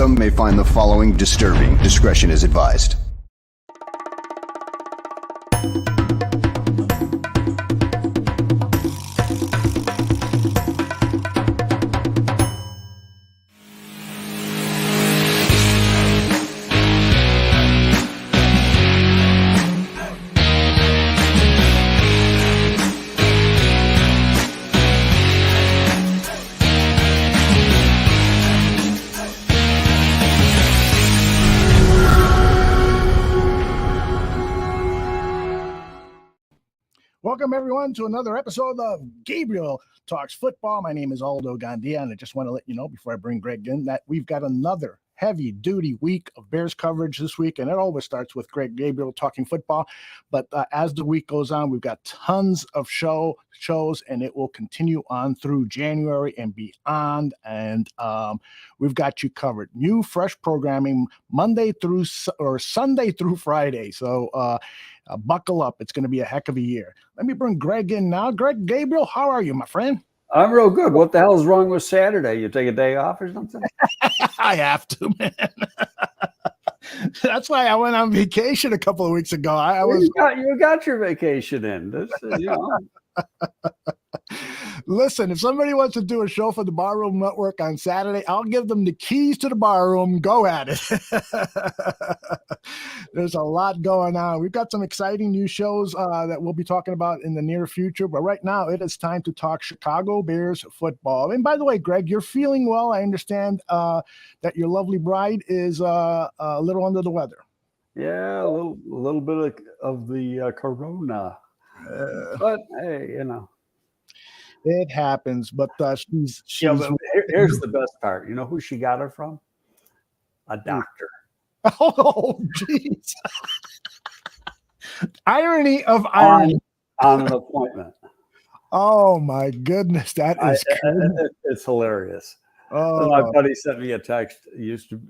Some may find the following disturbing. Discretion is advised. Welcome, everyone, to another episode of Gabriel Talks Football. My name is Aldo Gandia, and I just want to let you know before I bring Greg in that we've got another heavy-duty week of Bears coverage this week, and it always starts with Gabriel talking football. But as the week goes on, we've got tons of shows, and it will continue on through January and beyond. And we've got you covered. New, fresh programming Sunday through Friday. So buckle up. It's going to be a heck of a year. Let me bring Greg in now. Gabriel, how are you, my friend? I'm real good. What the hell is wrong with Saturday? You take a day off or something? I have to, man. That's why I went on vacation a couple of weeks ago. You got your vacation in. This, Listen, if somebody wants to do a show for the Barroom Network on Saturday, I'll give them the keys to the barroom. Go at it. There's a lot going on. We've got some exciting new shows that we'll be talking about in the near future. But right now, it is time to talk Chicago Bears football. And by the way, Greg, you're feeling well. I understand that your lovely bride is a little under the weather. Yeah, a little bit of the corona. But hey, it happens. But she's yeah. But here's the best part. You know who she got it from? A doctor. Oh, jeez. Irony of irony. On an appointment. Oh my goodness, that is it's hilarious. Oh, my buddy sent me a text. He used to,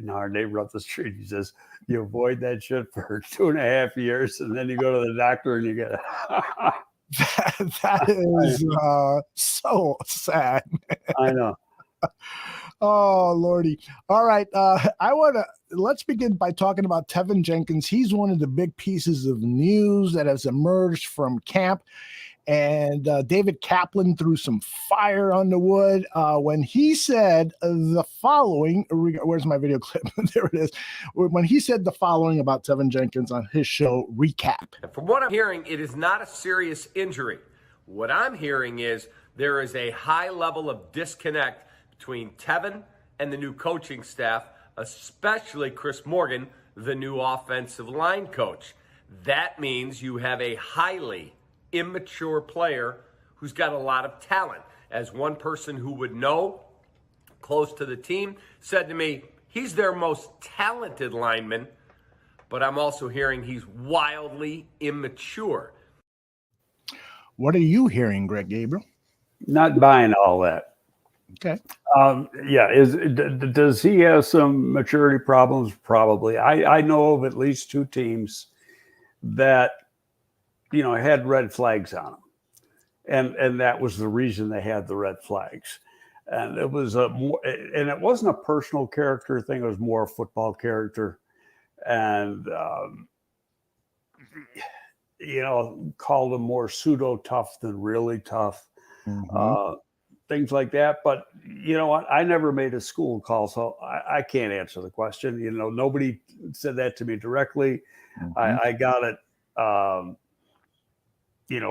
our neighbor up the street. He says, "You avoid that shit for 2.5 years, and then you go to the doctor and you get it." that is so sad. I know. Oh, Lordy. All right. Let's begin by talking about Tevin Jenkins. He's one of the big pieces of news that has emerged from camp. And David Kaplan threw some fire on the wood when he said the following. Where's my video clip? There it is. When he said the following about Tevin Jenkins on his show, Recap. From what I'm hearing, it is not a serious injury. What I'm hearing is there is a high level of disconnect between Tevin and the new coaching staff, especially Chris Morgan, the new offensive line coach. That means you have a highly immature player who's got a lot of talent. As one person who would know, close to the team, said to me, he's their most talented lineman, but I'm also hearing he's wildly immature. What are you hearing, Greg Gabriel? Not buying all that. Okay. Does he have some maturity problems? Probably. I know of at least 2 teams that had red flags on them, and that was the reason they had the red flags. And it was it wasn't a personal character thing; it was more a football character, and called them more pseudo tough than really tough. Mm-hmm. Things like that. But you know what? I never made a school call, so I can't answer the question. Nobody said that to me directly. Mm-hmm. I got it,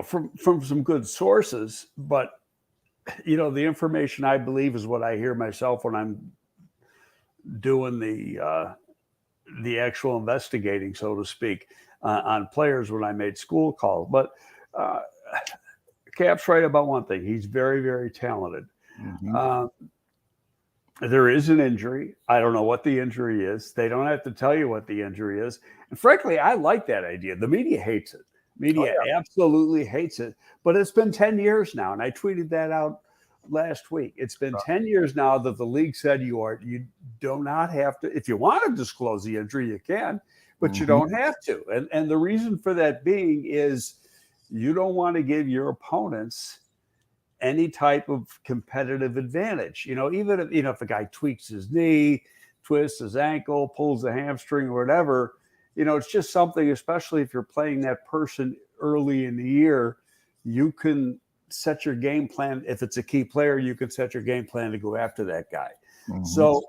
from some good sources. But the information I believe is what I hear myself when I'm doing the actual investigating, so to speak, on players when I made school calls. But Cap's right about one thing. He's very, very talented. Mm-hmm. There is an injury. I don't know what the injury is. They don't have to tell you what the injury is. And frankly, I like that idea. The media hates it. Media absolutely hates it. But it's been 10 years now, and I tweeted that out last week. It's been 10 years now that the league said you do not have to. If you want to disclose the injury, you can, but you don't have to. And the reason for that being is you don't want to give your opponents any type of competitive advantage. Even if a guy tweaks his knee, twists his ankle, pulls the hamstring or whatever, it's just something, especially if you're playing that person early in the year, you can set your game plan. If it's a key player, you can set your game plan to go after that guy. Mm-hmm. So,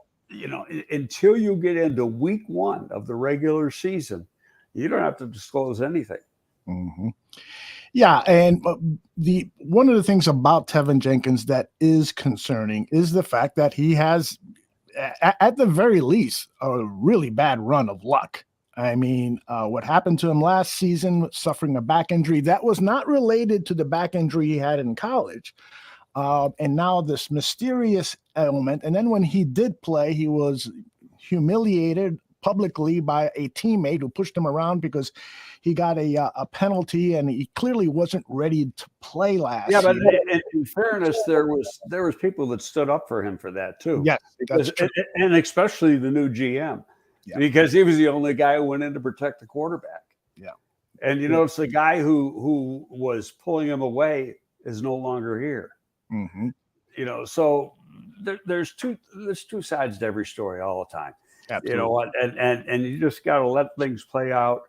until you get into week 1 of the regular season, you don't have to disclose anything. Mm-hmm. Yeah, and one of the things about Tevin Jenkins that is concerning is the fact that he has, at the very least, a really bad run of luck. I mean, what happened to him last season, suffering a back injury, that was not related to the back injury he had in college. And now this mysterious element. And then when he did play, he was humiliated publicly by a teammate who pushed him around because he got a penalty, and he clearly wasn't ready to play last year. But in fairness, there was people that stood up for him for that too. Yes, that's true. And especially the new GM, because he was the only guy who went in to protect the quarterback. Yeah, and it's the guy who was pulling him away is no longer here. Mm-hmm. So there's two sides to every story all the time. Absolutely. You know what? And you just got to let things play out.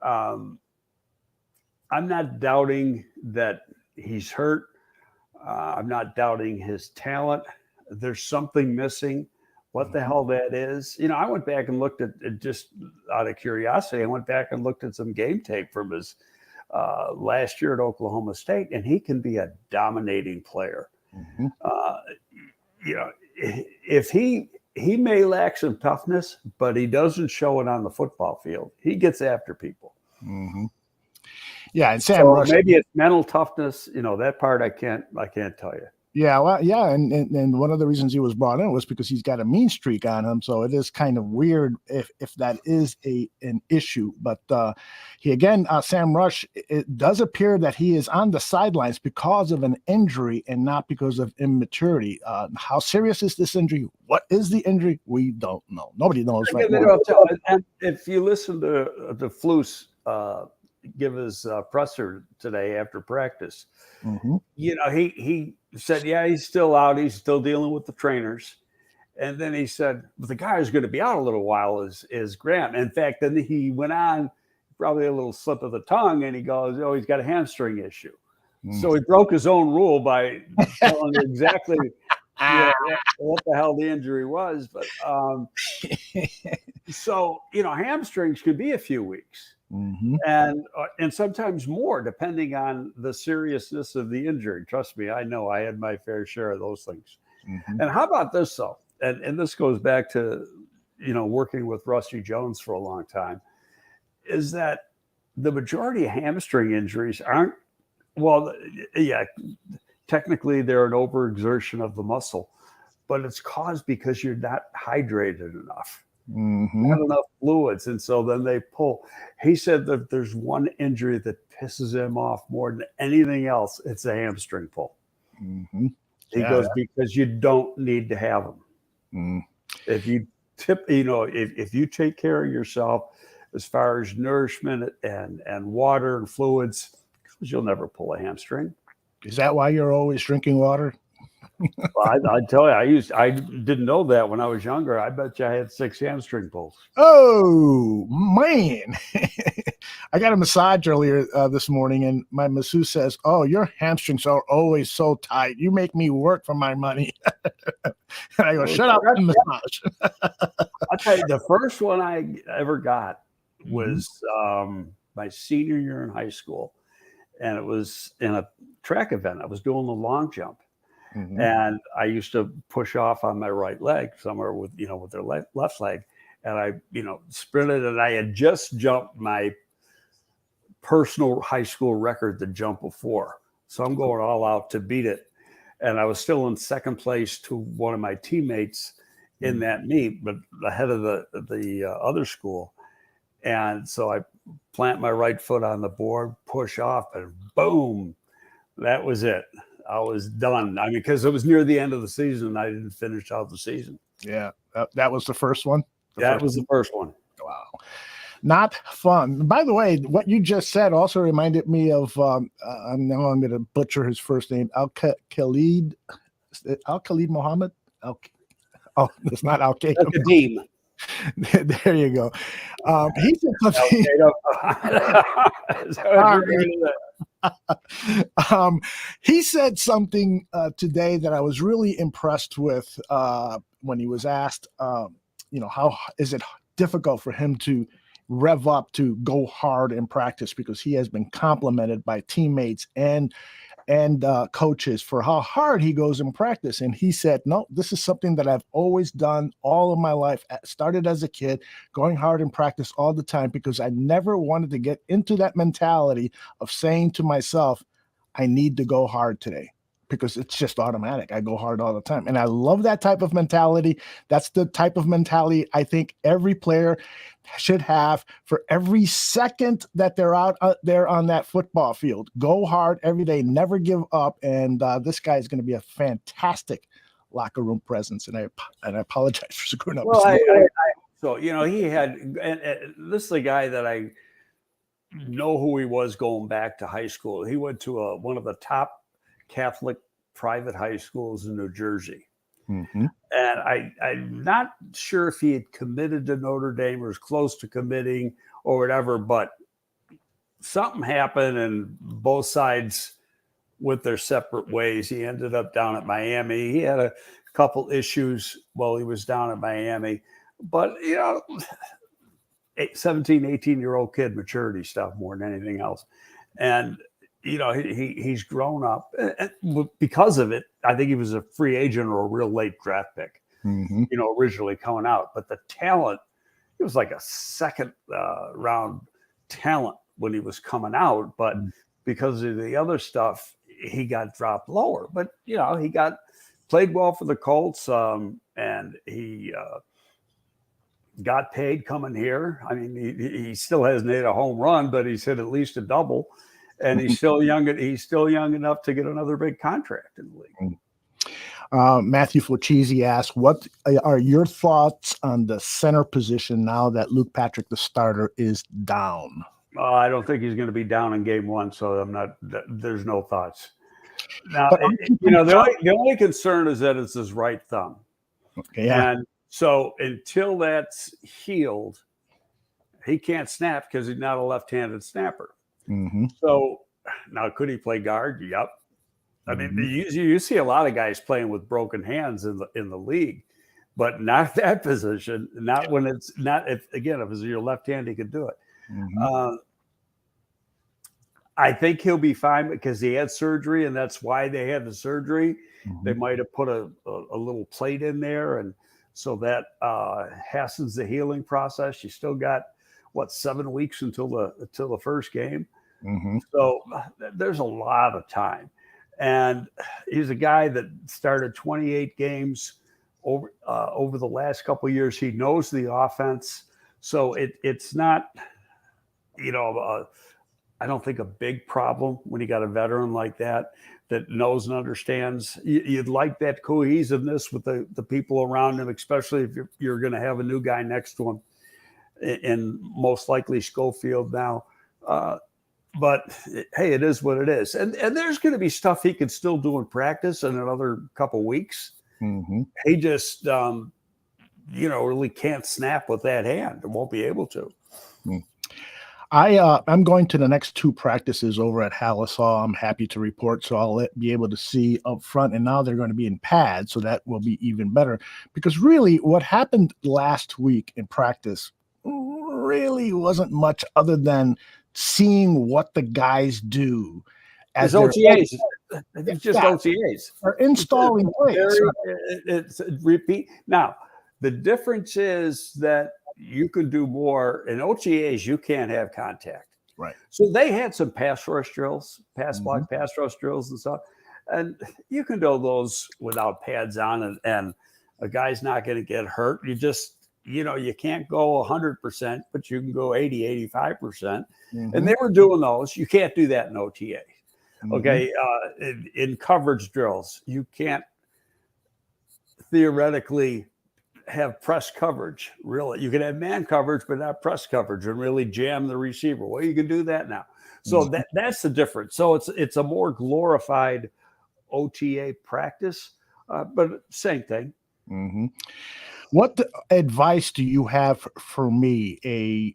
I'm not doubting that he's hurt. I'm not doubting his talent. There's something missing. What the hell that is? I went back and looked at it just out of curiosity. I went back and looked at some game tape from his last year at Oklahoma State, and he can be a dominating player. Mm-hmm. If he may lack some toughness, but he doesn't show it on the football field. He gets after people. Mm-hmm. Yeah, and Sam Rush, maybe it's mental toughness. That part I can't tell you. Yeah, well, yeah, and one of the reasons he was brought in was because he's got a mean streak on him. So it is kind of weird if that is an issue. But Sam Rush, it does appear that he is on the sidelines because of an injury and not because of immaturity. How serious is this injury? What is the injury? We don't know. Nobody knows right now. And if you listen to Flus give his presser today after practice, mm-hmm. He said, yeah, he's still out. He's still dealing with the trainers. And then he said, but the guy who's going to be out a little while is Graham. In fact, then he went on, probably a little slip of the tongue, and he goes, oh, he's got a hamstring issue. Mm. So he broke his own rule by telling exactly what the hell the injury was. But hamstrings could be a few weeks. Mm-hmm. And sometimes more, depending on the seriousness of the injury. Trust me, I know I had my fair share of those things. Mm-hmm. And how about this, though? And this goes back to, working with Rusty Jones for a long time, is that the majority of hamstring injuries aren't, technically they're an overexertion of the muscle, but it's caused because you're not hydrated enough. Mm-hmm. Not enough fluids, and so then they pull. He said that there's one injury that pisses him off more than anything else. It's a hamstring pull. Mm-hmm. He goes, because you don't need to have them. Mm. If you if you take care of yourself as far as nourishment and water and fluids, you'll never pull a hamstring. Is that why you're always drinking water? Well, I tell you, I didn't know that when I was younger. I bet you I had 6 hamstring pulls. Oh, man. I got a massage earlier this morning, and my masseuse says, oh, your hamstrings are always so tight. You make me work for my money. And I go, shut up and massage. I'll tell you, the first one I ever got was my senior year in high school, and it was in a track event. I was doing the long jump. Mm-hmm. And I used to push off on my right leg somewhere with their left leg. And I, sprinted, and I had just jumped my personal high school record the jump before. So I'm going all out to beat it. And I was still in second place to one of my teammates in that meet, but ahead of the other school. And so I plant my right foot on the board, push off, and boom, that was it. I was done. I mean, because it was near the end of the season, and I didn't finish out the season. Yeah, that was the first one? That was the first one. Wow. Not fun. By the way, what you just said also reminded me of, I'm going to butcher his first name, Al-Khalid Muhammad. Oh, it's not Al Qaeda. Qadim. There you go. He said something. He said something today that I was really impressed with when he was asked, how is it difficult for him to rev up to go hard in practice, because he has been complimented by teammates and coaches for how hard he goes in practice. And he said, no, this is something that I've always done all of my life. I started as a kid, going hard in practice all the time, because I never wanted to get into that mentality of saying to myself, I need to go hard today, because it's just automatic. I go hard all the time. And I love that type of mentality. That's the type of mentality I think every player should have for every second that they're out there on that football field. Go hard every day, never give up. And this guy is going to be a fantastic locker room presence. And I apologize for screwing up. Well, so, he had, and this is a guy that I know who he was going back to high school. He went to one of the top Catholic private high schools in New Jersey. Mm-hmm. And I'm not sure if he had committed to Notre Dame or was close to committing or whatever, but something happened and both sides went their separate ways. He ended up down at Miami. He had a couple issues while he was down at Miami, but 17, 18-year-old kid, maturity stuff more than anything else. And he's grown up, and because of it. I think he was a free agent or a real late draft pick, mm-hmm. Originally coming out. But the talent, he was like a second round talent when he was coming out. But because of the other stuff, he got dropped lower. But, he played well for the Colts, and he got paid coming here. I mean, he still hasn't hit a home run, but he's hit at least a double. And he's still young. He's still young enough to get another big contract in the league. Matthew Flocchese asked, what are your thoughts on the center position now that Luke Patrick, the starter, is down? I don't think he's going to be down in game one, so there's no thoughts. Now, the only concern is that it's his right thumb. Okay, yeah. And so until that's healed, he can't snap because he's not a left-handed snapper. Mm-hmm. So now, could he play guard? Yep. I mean, you see a lot of guys playing with broken hands in the league, but not that position. Not when it's not. If it's your left hand, he could do it. Mm-hmm. I think he'll be fine because he had surgery, and that's why they had the surgery. Mm-hmm. They might have put a little plate in there, and so that hastens the healing process. You still got 7 weeks until the first game. Mm-hmm. So there's a lot of time. And he's a guy that started 28 games over the last couple of years. He knows the offense. So it's not, I don't think a big problem when you got a veteran like that knows and understands. You'd like that cohesiveness with the people around him, especially if you're going to have a new guy next to him. And most likely Schofield now. But hey, it is what it is. And there's going to be stuff he can still do in practice in another couple weeks. Mm-hmm. He just, really can't snap with that hand and won't be able to. I'm going to the next 2 practices over at Halisaw. I'm happy to report, so I'll be able to see up front. And now they're going to be in pads, so that will be even better. Because really, what happened last week in practice really wasn't much other than seeing what the guys do as OTAs. It's just OTAs. Or installing plays. It's repeat. Now, the difference is that you can do more in OTAs. You can't have contact. Right. So they had some pass rush drills, pass block, pass rush drills and stuff. And you can do those without pads on, and a guy's not going to get hurt. You just, you can't go 100%, but you can go 80, 85%. Mm-hmm. And they were doing those. You can't do that in OTA. Mm-hmm. Okay. In coverage drills, you can't theoretically have press coverage. Really, you can have man coverage, but not press coverage, and really jam the receiver. Well, you can do that now. So that's the difference. So it's a more glorified OTA practice, but same thing. Mm-hmm. What advice do you have for me, a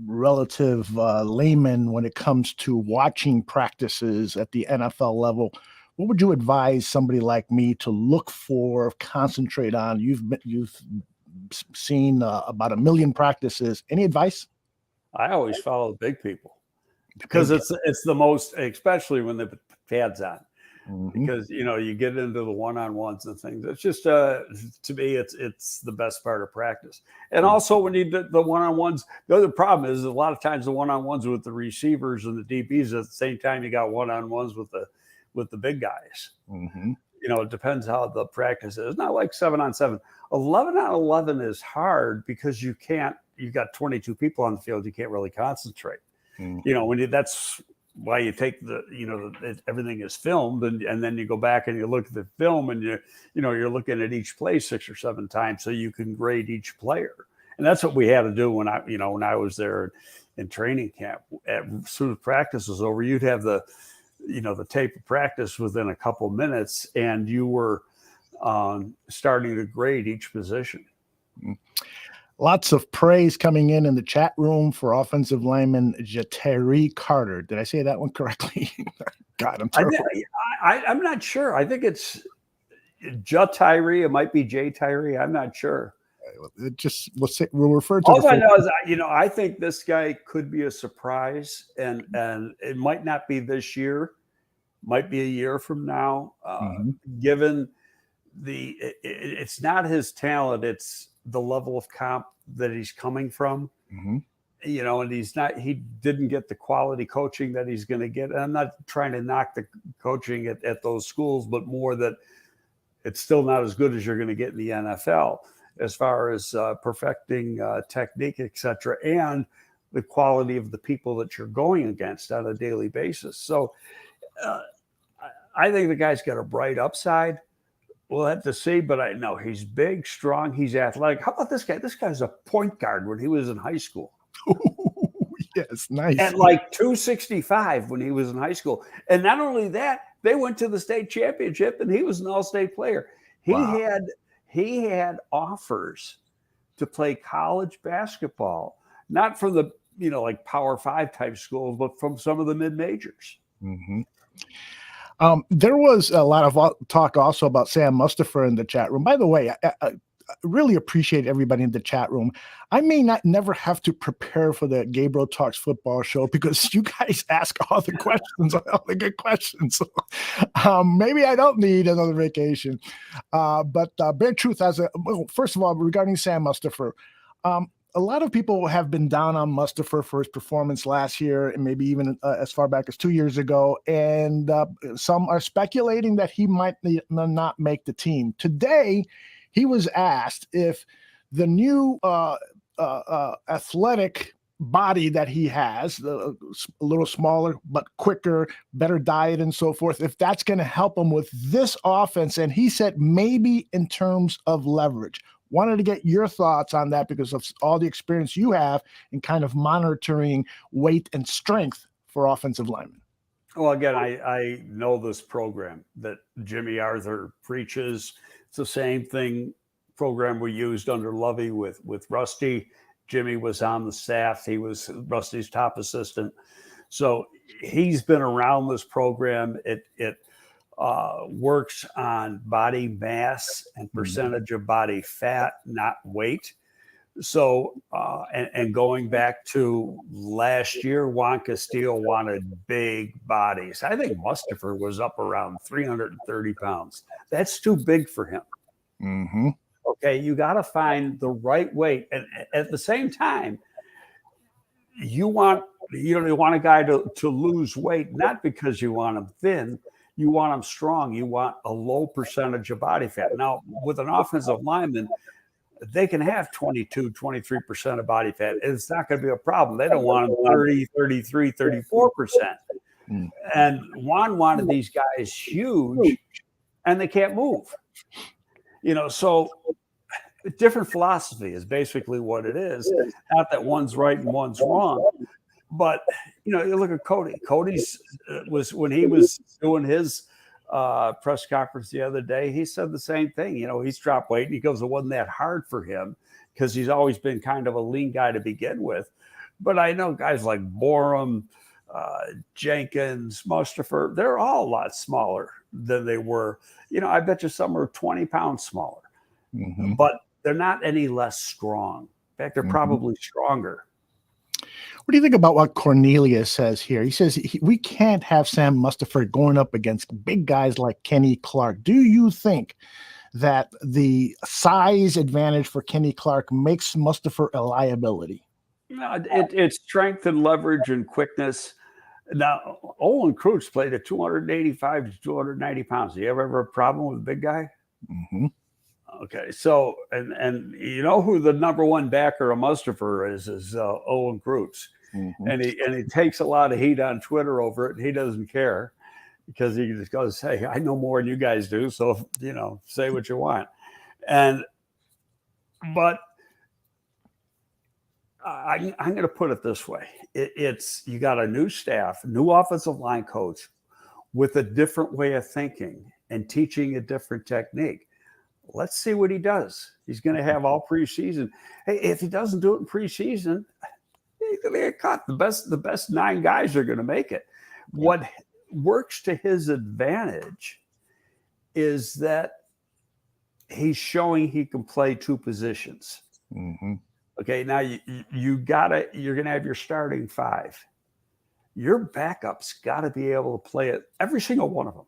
relative layman, when it comes to watching practices at the NFL level? What would you advise somebody like me to look for, concentrate on? You've seen about 1 million practices. Any advice? I always follow the big people because it's the most, especially when they put pads on. Mm-hmm. Because you get into the one-on-ones and things. It's just to me, it's the best part of practice. And also when you do the one-on-ones, the other problem is a lot of times the one-on-ones with the receivers and the DBs at the same time you got one-on-ones with the big guys. Mm-hmm. It depends how the practice is. Not like 7-on-7. 11-on-11 is hard because you got 22 people on the field. You can't really concentrate. Mm-hmm. That's why you take everything is filmed and then you go back and you look at the film and you're looking at each play 6 or 7 times so you can grade each player. And that's what we had to do when I was there in training camp. As soon as practice was over, you'd have the tape of practice within a couple minutes and you were starting to grade each position. Mm-hmm. Lots of praise coming in the chat room for offensive lineman Jatari Carter. Did I say that one correctly? God, I'm terrible. I'm not sure. I think it's Jatari. It might be J Tyree. I'm not sure. We'll refer to. All I know is, I think this guy could be a surprise, and it might not be this year. Might be a year from now. Given it's not his talent. It's the level of comp that he's coming from, and he didn't get the quality coaching that he's going to get. And I'm not trying to knock the coaching at those schools, but more that it's still not as good as you're going to get in the NFL as far as perfecting technique, etc., and the quality of the people that you're going against on a daily basis. So I think the guy's got a bright upside. We'll have to see, but I know he's big, strong, he's athletic. How about this guy? This guy's a point guard when he was in high school. Yes, nice. At like 265 when he was in high school. And not only that, they went to the state championship and he was an all-state player. He had offers to play college basketball, not from the, like Power 5 type schools, but from some of the mid-majors. Mm-hmm. There was a lot of talk also about Sam Mustipher in the chat room. By the way, I really appreciate everybody in the chat room. I may never have to prepare for the Gabriel Talks Football show because you guys ask all the questions, all the good questions. So, maybe I don't need another vacation. But Bear Truth first of all, regarding Sam Mustipher, a lot of people have been down on Mustipher for his performance last year and maybe even as far back as 2 years ago. And some are speculating that he might not make the team. Today, he was asked if the new athletic body that he has, a little smaller but quicker, better diet and so forth, if that's going to help him with this offense. And he said maybe in terms of leverage. Wanted to get your thoughts on that because of all the experience you have in kind of monitoring weight and strength for offensive linemen. Well, again, I know this program that Jimmy Arthur preaches. It's the same program we used under Lovey with Rusty. Jimmy was on the staff. He was Rusty's top assistant. So he's been around this program. It works on body mass and percentage of body fat, not weight. So, and going back to last year, Juan Castillo wanted big bodies. I think Mustipher was up around 330 pounds. That's too big for him. Mm-hmm. Okay, you got to find the right weight. And at the same time, you want a guy to lose weight, not because you want him thin. You want them strong. You want a low percentage of body fat. Now, with an offensive lineman, they can have 22, 23% of body fat. It's not going to be a problem. They don't want them 30, 33, 34%. And Juan wanted these guys huge, and they can't move. So different philosophy is basically what it is. Not that one's right and one's wrong. But, you look at Cody. Cody's was when he was doing his press conference the other day. He said the same thing. He's dropped weight, and he goes, it wasn't that hard for him because he's always been kind of a lean guy to begin with. But I know guys like Borum, Jenkins, Mustafer, they're all a lot smaller than they were. I bet you some are 20 pounds smaller, but they're not any less strong. In fact, they're probably stronger. What do you think about what Cornelius says here? He says we can't have Sam Mustafer going up against big guys like Kenny Clark. Do you think that the size advantage for Kenny Clark makes Mustafer a liability? No, it's strength and leverage and quickness. Now, Olin Kreutz played at 285 to 290 pounds. Do you ever have a problem with a big guy? Okay, so and you know who the number one backer of Mustafer is Olin Kreutz. And he takes a lot of heat on Twitter over it. And he doesn't care because he just goes, "Hey, I know more than you guys do, so say what you want." But I'm going to put it this way: you got a new staff, new offensive line coach with a different way of thinking and teaching a different technique. Let's see what he does. He's going to have all preseason. Hey, if he doesn't do it in preseason, he's going to get caught. The best 9 guys are going to make it. What works to his advantage is that he's showing he can play 2 positions. Okay, now you're going to have your starting 5. Your backups got to be able to play it, every single one of them,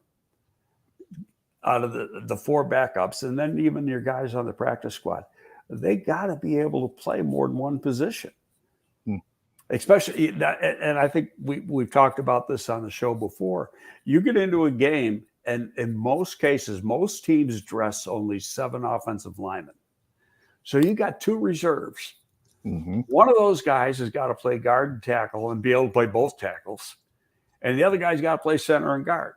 out of the 4 backups, and then even your guys on the practice squad. They got to be able to play more than one position. Especially, and I think we've talked about this on the show before. You get into a game, and in most cases, most teams dress only 7 offensive linemen. So you got 2 reserves. One of those guys has got to play guard and tackle and be able to play both tackles. And the other guy's got to play center and guard.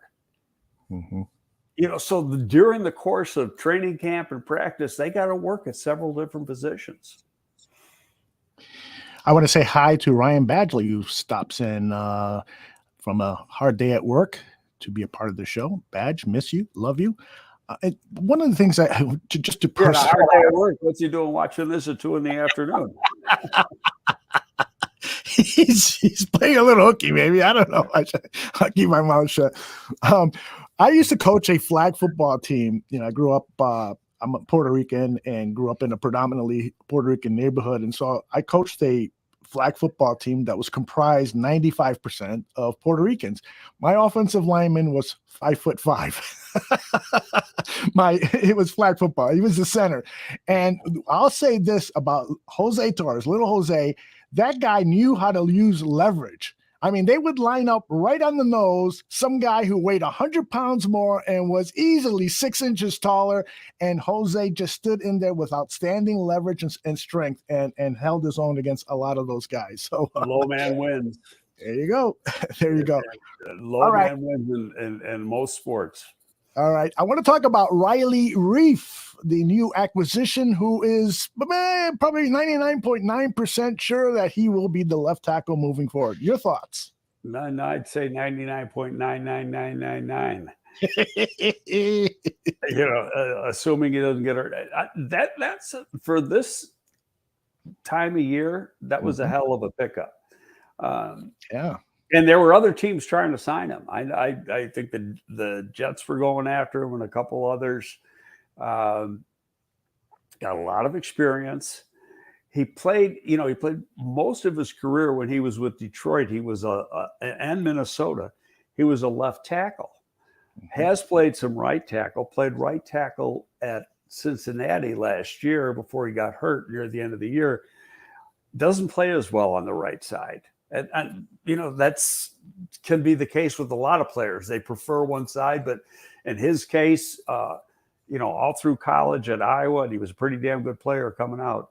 So during the course of training camp and practice, they got to work at several different positions. I want to say hi to Ryan Badgley, who stops in from a hard day at work to be a part of the show. Badge, miss you, love you. One of the things just to personalize, what's he doing watching this at 2 p.m? He's playing a little hooky, maybe. I don't know. I'll keep my mouth shut. I used to coach a flag football team. I grew up. I'm a Puerto Rican and grew up in a predominantly Puerto Rican neighborhood, and so I coached a flag football team that was comprised 95% of Puerto Ricans. My offensive lineman was 5'5". It was flag football. He was the center. And I'll say this about Jose Torres, little Jose, that guy knew how to use leverage. I mean, they would line up right on the nose, some guy who weighed 100 pounds more and was easily 6 inches taller. And Jose just stood in there with outstanding leverage and strength and held his own against a lot of those guys. So low man wins. There you go. There you go. Low man wins in most sports. All right. I want to talk about Riley Reiff, the new acquisition, who is probably 99.9% sure that he will be the left tackle moving forward. Your thoughts? No, I'd say 99.99999. Assuming he doesn't get hurt. That's for this time of year. That was a hell of a pickup. Yeah. And there were other teams trying to sign him. I think the Jets were going after him and a couple others. Got a lot of experience. He played most of his career when he was with Detroit. He was and Minnesota. He was a left tackle. Has played some right tackle. Played right tackle at Cincinnati last year before he got hurt near the end of the year. Doesn't play as well on the right side. And that's can be the case with a lot of players. They prefer one side, but in his case, all through college at Iowa, and he was a pretty damn good player coming out.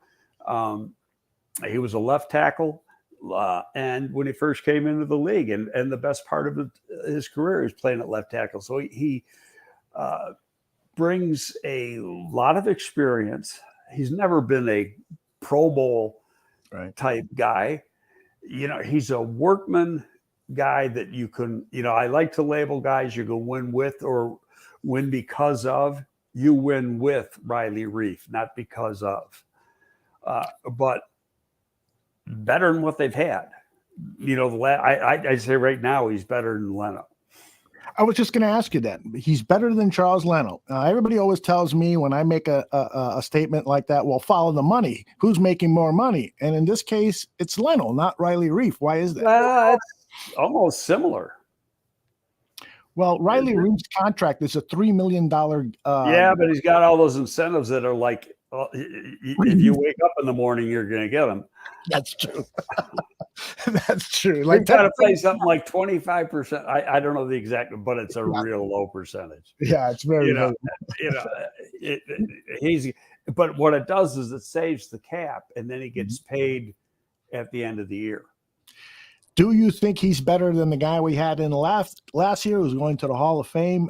He was a left tackle, and when he first came into the league, and the best part of his career is playing at left tackle. So he brings a lot of experience. He's never been a Pro Bowl type guy. He's a workman guy that you can, I like to label guys you can win with or win because of. You win with Riley Reiff, not because of. But better than what they've had. I say right now he's better than Leno. I was just going to ask you that. He's better than Charles Leno. Everybody always tells me when I make a statement like that, well, follow the money. Who's making more money? And in this case, it's Leno, not Riley Reiff. Why is that? It's almost similar. Well, Riley Reiff's contract is a $3 million. Yeah, but he's got all those incentives that are like, if you wake up in the morning, you're going to get them. That's true. That's true. Like, got to play something like 25%. I don't know the exact, but it's a real low percentage. Yeah, it's very low. But what it does is it saves the cap, and then he gets paid at the end of the year. Do you think he's better than the guy we had in last year who was going to the Hall of Fame,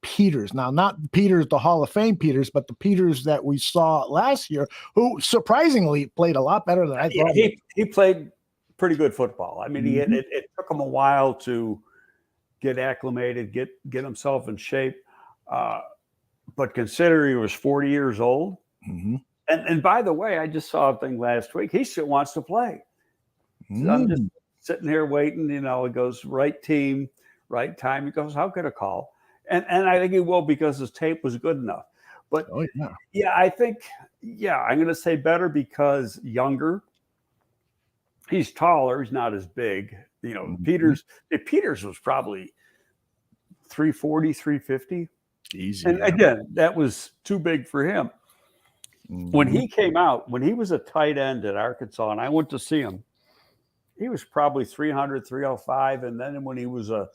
Peters? Now, not Peters, the Hall of Fame Peters, but the Peters that we saw last year, who surprisingly played a lot better than I thought. He played pretty good football. I mean, it took him a while to get acclimated, get himself in shape. But consider he was 40 years old. And by the way, I just saw a thing last week. He still wants to play. So I'm just sitting here waiting. It goes right team, right time. He goes, how could I call? And I think he will because his tape was good enough. But I think, I'm going to say better because younger. He's taller. He's not as big. Peters was probably 340, 350. Easy. And again, that was too big for him. When he came out, when he was a tight end at Arkansas, and I went to see him, he was probably 300, 305. And then when he was a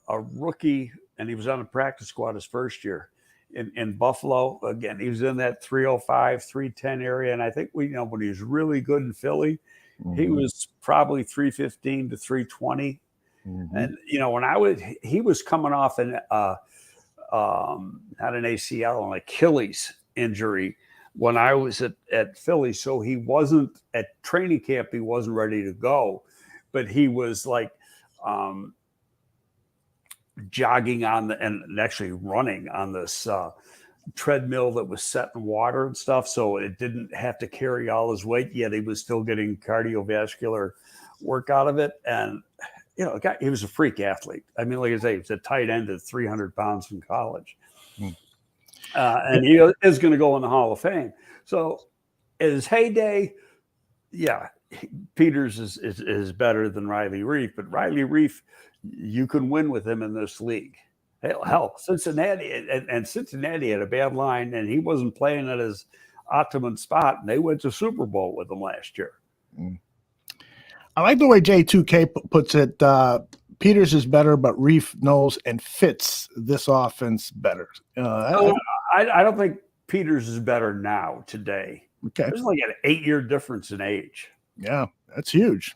rookie and he was on the practice squad his first year in Buffalo, again, he was in that 305, 310 area. And I think when he was really good in Philly, he was probably 315 to 320. And, he was coming off not an ACL, an Achilles injury when I was at Philly. So he wasn't at training camp. He wasn't ready to go, but he was like jogging and actually running on this treadmill that was set in water and stuff. So it didn't have to carry all his weight, yet he was still getting cardiovascular work out of it. And, he was a freak athlete. I mean, like I say, he was a tight end at 300 pounds in college. And he is going to go in the Hall of Fame. So at his heyday, Peters is better than Riley Reiff, but Riley Reiff, you can win with him in this league. Hell, Cincinnati and Cincinnati had a bad line, and he wasn't playing at his optimum spot, and they went to Super Bowl with him last year. I like the way J2K puts it. Peters is better, but Reiff knows and fits this offense better. I don't think Peters is better now today. Okay, there's like an 8-year difference in age. Yeah, that's huge.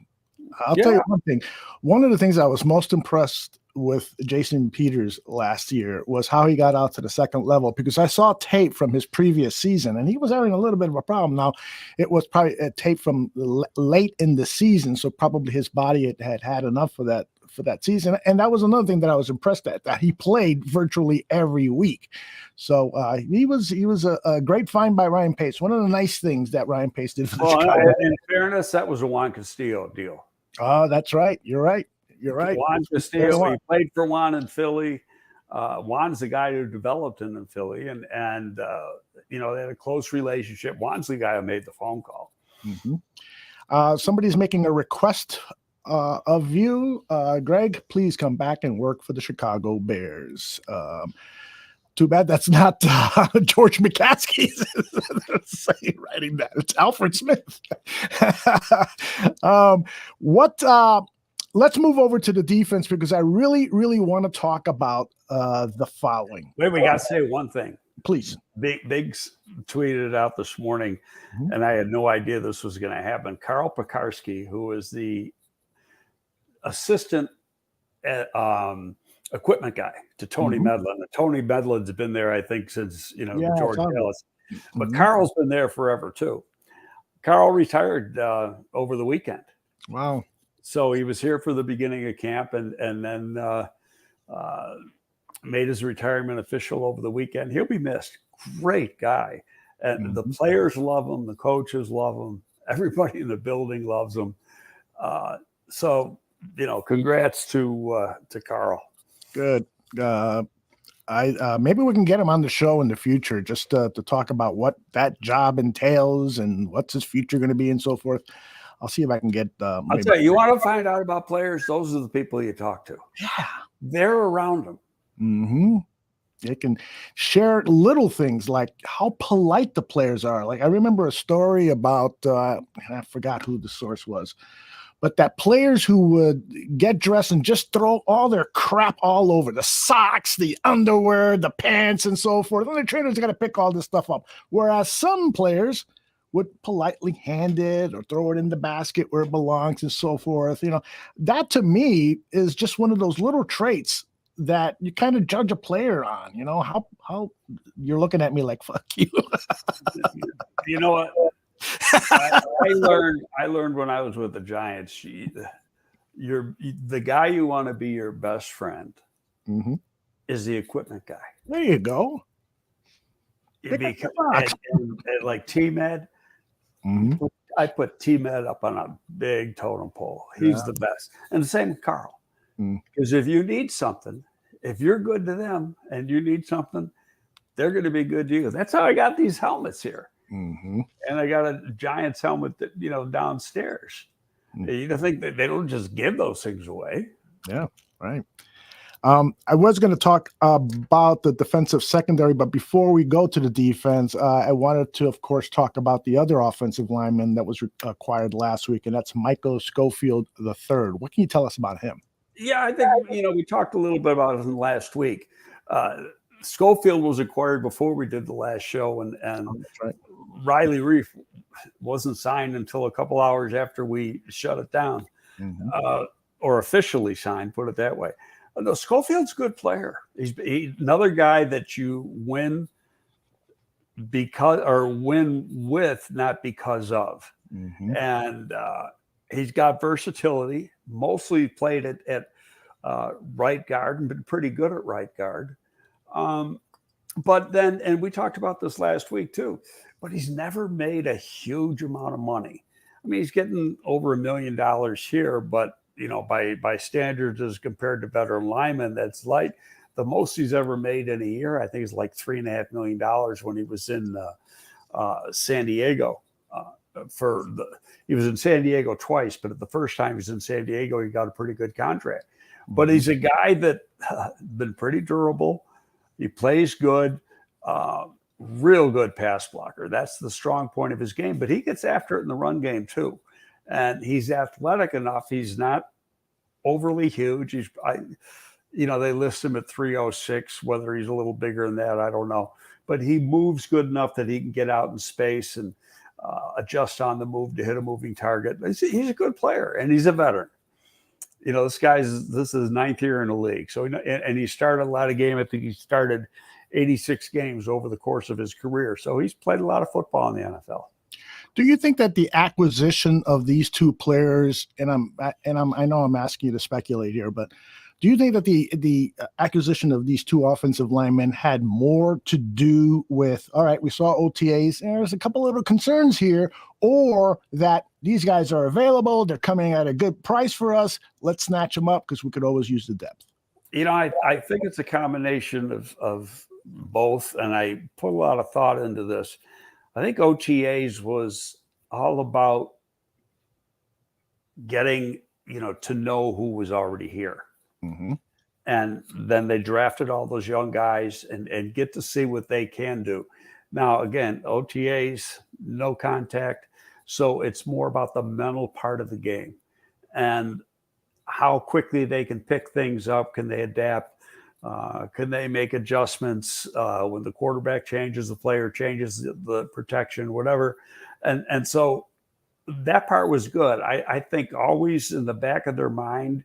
I'll tell you one thing. One of the things I was most impressed with Jason Peters last year was how he got out to the second level, because I saw tape from his previous season and he was having a little bit of a problem. Now, it was probably a tape from late in the season, so probably his body had enough for that season. And that was another thing that I was impressed at, that he played virtually every week. So he was a great find by Ryan Pace. One of the nice things that Ryan Pace did for the Chicago. In fairness, that was a Juan Castillo deal. Oh, that's right. You're right. Juan Castillo, he played for Juan in Philly. Juan's the guy who developed him in Philly, and they had a close relationship. Juan's the guy who made the phone call. Somebody's making a request of you, Greg. Please come back and work for the Chicago Bears. Too bad that's not George McCaskey writing that. It's Alfred Smith. Let's move over to the defense, because I really, really want to talk about the following. Wait, we got to say one thing. Please. Biggs tweeted it out this morning, and I had no idea this was going to happen. Carl Pekarski, who is the assistant equipment guy to Tony Medlin. And Tony Medlin's been there, I think, since George Ellis. But Carl's been there forever too. Carl retired over the weekend. Wow. So he was here for the beginning of camp and then made his retirement official over the weekend. He'll be missed. Great guy. And the players love him. The coaches love him. Everybody in the building loves him. So, congrats to Carl. Good. Maybe we can get him on the show in the future just to talk about what that job entails and what's his future going to be and so forth. I'll see if I can get. I'll tell you, you want to find out about players? Those are the people you talk to. Yeah, they're around them. Mm-hmm. They can share little things like how polite the players are. Like I remember a story about, I forgot who the source was, but that players who would get dressed and just throw all their crap all over the socks, the underwear, the pants, and so forth. And the trainers got to pick all this stuff up. Whereas some players would politely hand it or throw it in the basket where it belongs and so forth. That to me is just one of those little traits that you kind of judge a player on. How you're looking at me like, fuck you. You know what? I learned when I was with the Giants, the guy you want to be your best friend is the equipment guy. There you go. Like T-Med, I put T-Med up on a big totem pole. He's the best. And the same with Carl. Because if you need something, if you're good to them and you need something, they're going to be good to you. That's how I got these helmets here. And I got a Giants helmet that, downstairs. You think that they don't just give those things away. Yeah, right. I was going to talk about the defensive secondary, but before we go to the defense, I wanted to, of course, talk about the other offensive lineman that was acquired last week, and that's Michael Schofield III. What can you tell us about him? Yeah, I think, we talked a little bit about it last week. Schofield was acquired before we did the last show, and that's right. Riley Reiff wasn't signed until a couple hours after we shut it down, or officially signed, put it that way. No, Schofield's a good player. He's another guy that you win with, not because of. And he's got versatility. Mostly played at right guard and been pretty good at right guard. But then, and we talked about this last week too, but he's never made a huge amount of money. I mean, he's getting over $1 million here, but by standards as compared to veteran linemen, that's light. The most he's ever made in a year, I think, is like $3.5 million when he was in San Diego. He was in San Diego twice, but the first time he was in San Diego, he got a pretty good contract. But he's a guy that been pretty durable. He plays good, real good pass blocker. That's the strong point of his game. But he gets after it in the run game too, and he's athletic enough. He's not overly huge. They list him at 306. Whether he's a little bigger than that, I don't know. But he moves good enough that he can get out in space and adjust on the move to hit a moving target. He's a good player, and he's a veteran. This is his ninth year in the league. So, and he started a lot of games. I think he started 86 games over the course of his career. So he's played a lot of football in the NFL. Do you think that the acquisition of these two players, I know I'm asking you to speculate here, but do you think that the acquisition of these two offensive linemen had more to do with, all right, we saw OTAs, and there's a couple little concerns here, or that these guys are available, they're coming at a good price for us, let's snatch them up because we could always use the depth? I think it's a combination of both, and I put a lot of thought into this. I think OTAs was all about getting, to know who was already here. And then they drafted all those young guys and get to see what they can do. Now, again, OTAs, no contact. So it's more about the mental part of the game and how quickly they can pick things up. Can they adapt? Can they make adjustments when the quarterback changes, the player changes, the protection, whatever. And so that part was good. I think always in the back of their mind,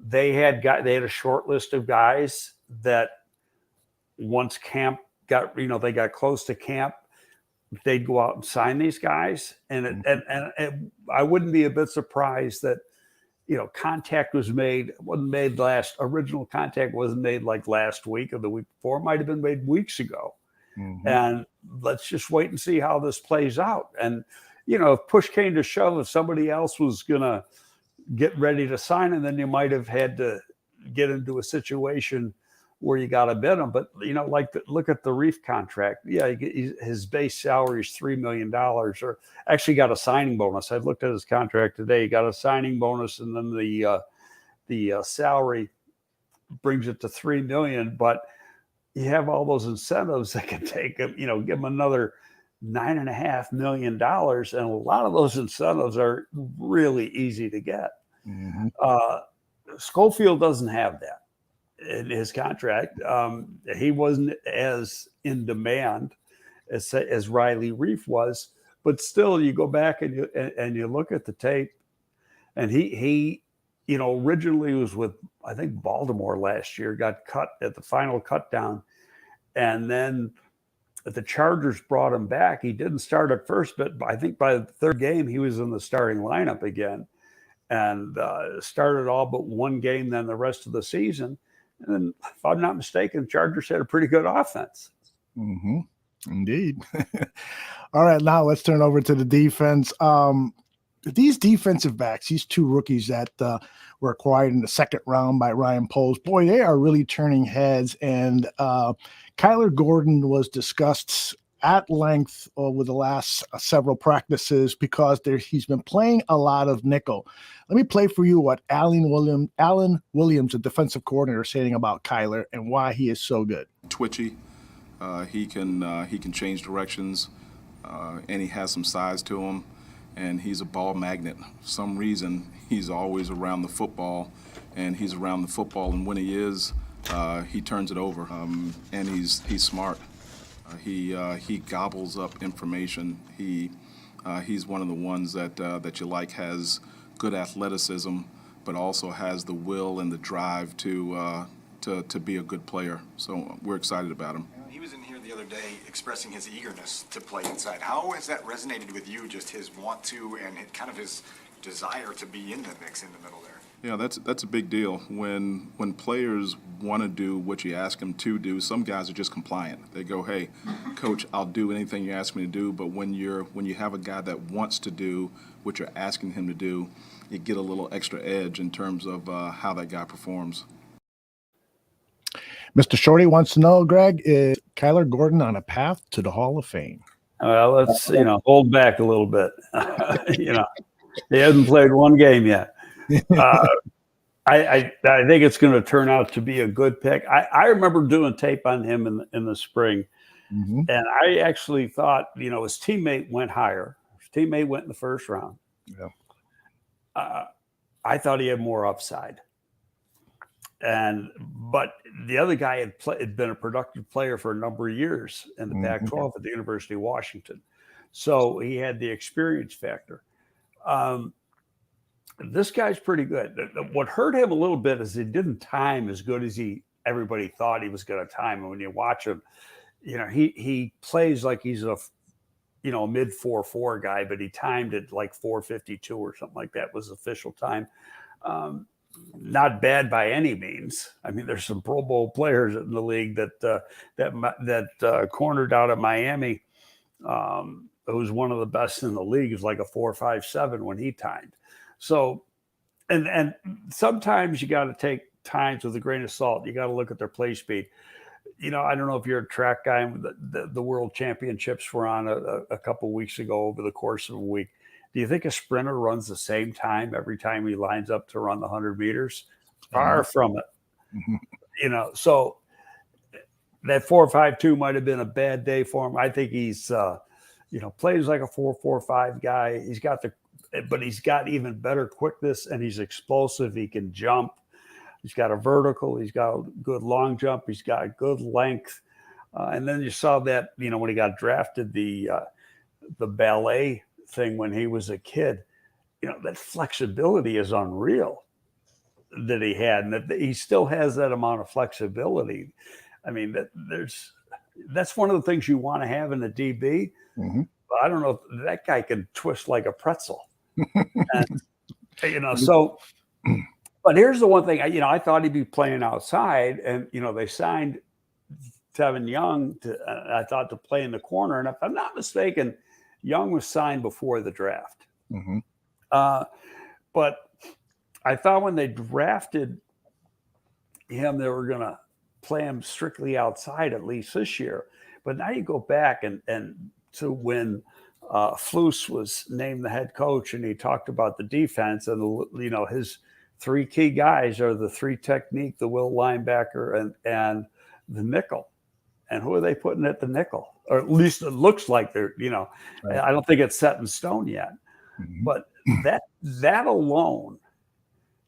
they had a short list of guys that once camp they got close to camp, they'd go out and sign these guys. And I wouldn't be a bit surprised that contact wasn't made original contact wasn't made like last week or the week before. It might have been made weeks ago. Mm-hmm. And let's just wait and see how this plays out. And, if push came to shove, if somebody else was going to get ready to sign him, then you might have had to get into a situation where you got to bid him. But, look at the Reiff contract. Yeah, his base salary is $3 million, or actually got a signing bonus. I looked at his contract today. He got a signing bonus, and then the salary brings it to $3 million. But you have all those incentives that can take him, give him another $9.5 million. And a lot of those incentives are really easy to get. Mm-hmm. Schofield doesn't have that in his contract. He wasn't as in demand as Riley Reiff was, but still you go back and you look at the tape, and he originally was with, I think, Baltimore last year, got cut at the final cut down. And then the Chargers brought him back. He didn't start at first, but I think by the third game, he was in the starting lineup again, and started all but one game, then the rest of the season. And then, if I'm not mistaken, Chargers had a pretty good offense. Mm-hmm. Indeed. All right, now let's turn over to the defense. These defensive backs, these two rookies that were acquired in the second round by Ryan Poles, boy, they are really turning heads. And Kyler Gordon was discussed at length over the last several practices because he's been playing a lot of nickel. Let me play for you what Alan Williams, the defensive coordinator, is saying about Kyler and why he is so good. Twitchy, he can change directions, and he has some size to him, and he's a ball magnet. For some reason, he's always around the football, and he's around the football, and when he is, he turns it over, and he's smart. He gobbles up information. He's one of the ones that you like, has good athleticism, but also has the will and the drive to be a good player. So we're excited about him. He was in here the other day expressing his eagerness to play inside. How has that resonated with you, just his want to and kind of his desire to be in the mix in the middle there? Yeah, that's a big deal. When players want to do what you ask them to do, some guys are just compliant. They go, "Hey, coach, I'll do anything you ask me to do." But when you have a guy that wants to do what you're asking him to do, you get a little extra edge in terms of how that guy performs. Mr. Shorty wants to know, Greg, is Kyler Gordon on a path to the Hall of Fame? Well, let's hold back a little bit. He hasn't played one game yet. I think it's going to turn out to be a good pick. I remember doing tape on him in the spring, mm-hmm. and I actually thought, his teammate went higher. His teammate went in the first round. Yeah. I thought he had more upside, but the other guy had been a productive player for a number of years in the mm-hmm. Pac-12 at the University of Washington, so he had the experience factor. This guy's pretty good. What hurt him a little bit is he didn't time as good as everybody thought he was going to time. And when you watch him, he plays like he's a mid 4.4 guy, but he timed it like 4:52 or something like that was official time. Not bad by any means. I mean, there's some Pro Bowl players in the league that cornered out of Miami, who's one of the best in the league, is like a 4.57 when he timed. So, and sometimes you got to take times with a grain of salt. You got to look at their play speed. I don't know if you're a track guy. The World Championships were on a couple of weeks ago over the course of a week. Do you think a sprinter runs the same time every time he lines up to run the 100 meters? Far from it. Mm-hmm. So that 4.52 might have been a bad day for him. I think he's, plays like a 4.45 guy. But he's got even better quickness, and he's explosive. He can jump. He's got a vertical. He's got a good long jump. He's got good length. And then you saw that, when he got drafted, the ballet thing when he was a kid, that flexibility is unreal that he had, and that he still has that amount of flexibility. I mean, that's one of the things you want to have in a DB. Mm-hmm. But I don't know if that guy can twist like a pretzel. And, so But here's the one thing, I thought he'd be playing outside, and they signed Tevin Young I thought to play in the corner. And if I'm not mistaken, Young was signed before the draft. Mm-hmm. But I thought when they drafted him, they were going to play him strictly outside at least this year. But now you go back and to when Flus was named the head coach, and he talked about the defense, and his three key guys are the three technique, the will linebacker, and the nickel. And who are they putting at the nickel? Or at least it looks like they're, right. I don't think it's set in stone yet. Mm-hmm. But that alone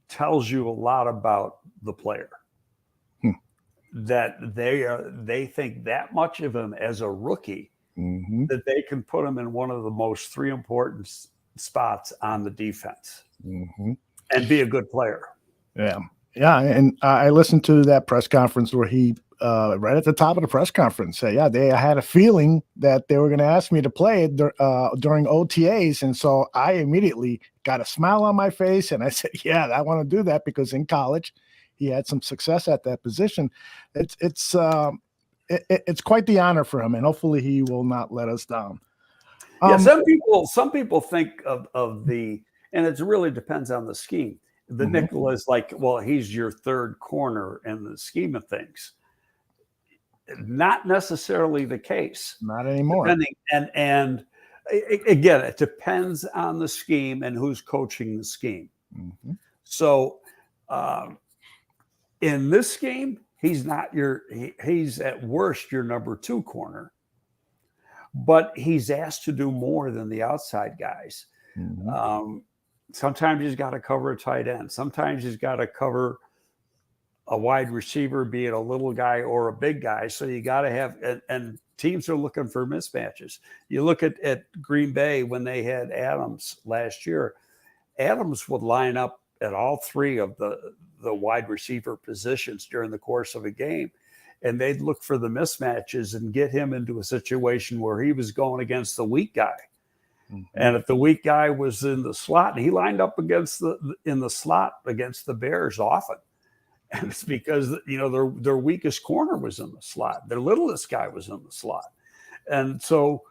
tells you a lot about the player. That they think that much of him as a rookie, mm-hmm. that they can put him in one of the most three important spots on the defense, mm-hmm. and be a good player. Yeah. And I listened to that press conference where he, right at the top of the press conference, said, I had a feeling that they were going to ask me to play during OTAs. And so I immediately got a smile on my face, and I said, I want to do that, because in college he had some success at that position. It's quite the honor for him, and hopefully he will not let us down. Some people think of the, and it really depends on the scheme. The mm-hmm. nickel is like, well, he's your third corner in the scheme of things. Not necessarily the case. Not anymore. And again, it depends on the scheme and who's coaching the scheme. Mm-hmm. So in this scheme, he's not he's at worst your number two corner, but he's asked to do more than the outside guys. Mm-hmm. Sometimes he's got to cover a tight end. Sometimes he's got to cover a wide receiver, be it a little guy or a big guy. So you got to have, and teams are looking for mismatches. You look at Green Bay when they had Adams last year. Adams would line up at all three of the wide receiver positions during the course of a game, and they'd look for the mismatches and get him into a situation where he was going against the weak guy. Mm-hmm. And if the weak guy was in the slot, he lined up in the slot against the Bears often. And it's because, their weakest corner was in the slot. Their littlest guy was in the slot. And so,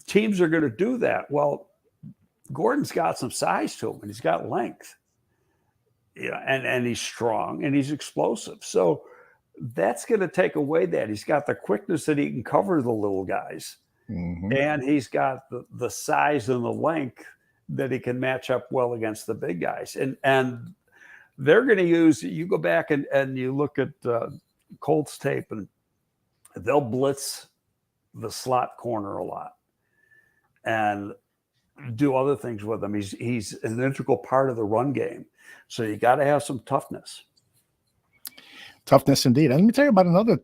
teams are going to do that. Well, Gordon's got some size to him, and he's got length. And he's strong, and he's explosive. So that's going to take away that. He's got the quickness that he can cover the little guys. Mm-hmm. And he's got the size and the length that he can match up well against the big guys. And they're going to use, you go back and you look at Colts tape, and they'll blitz the slot corner a lot and do other things with him. He's an integral part of the run game. So you got to have some toughness. Toughness indeed. And let me tell you about another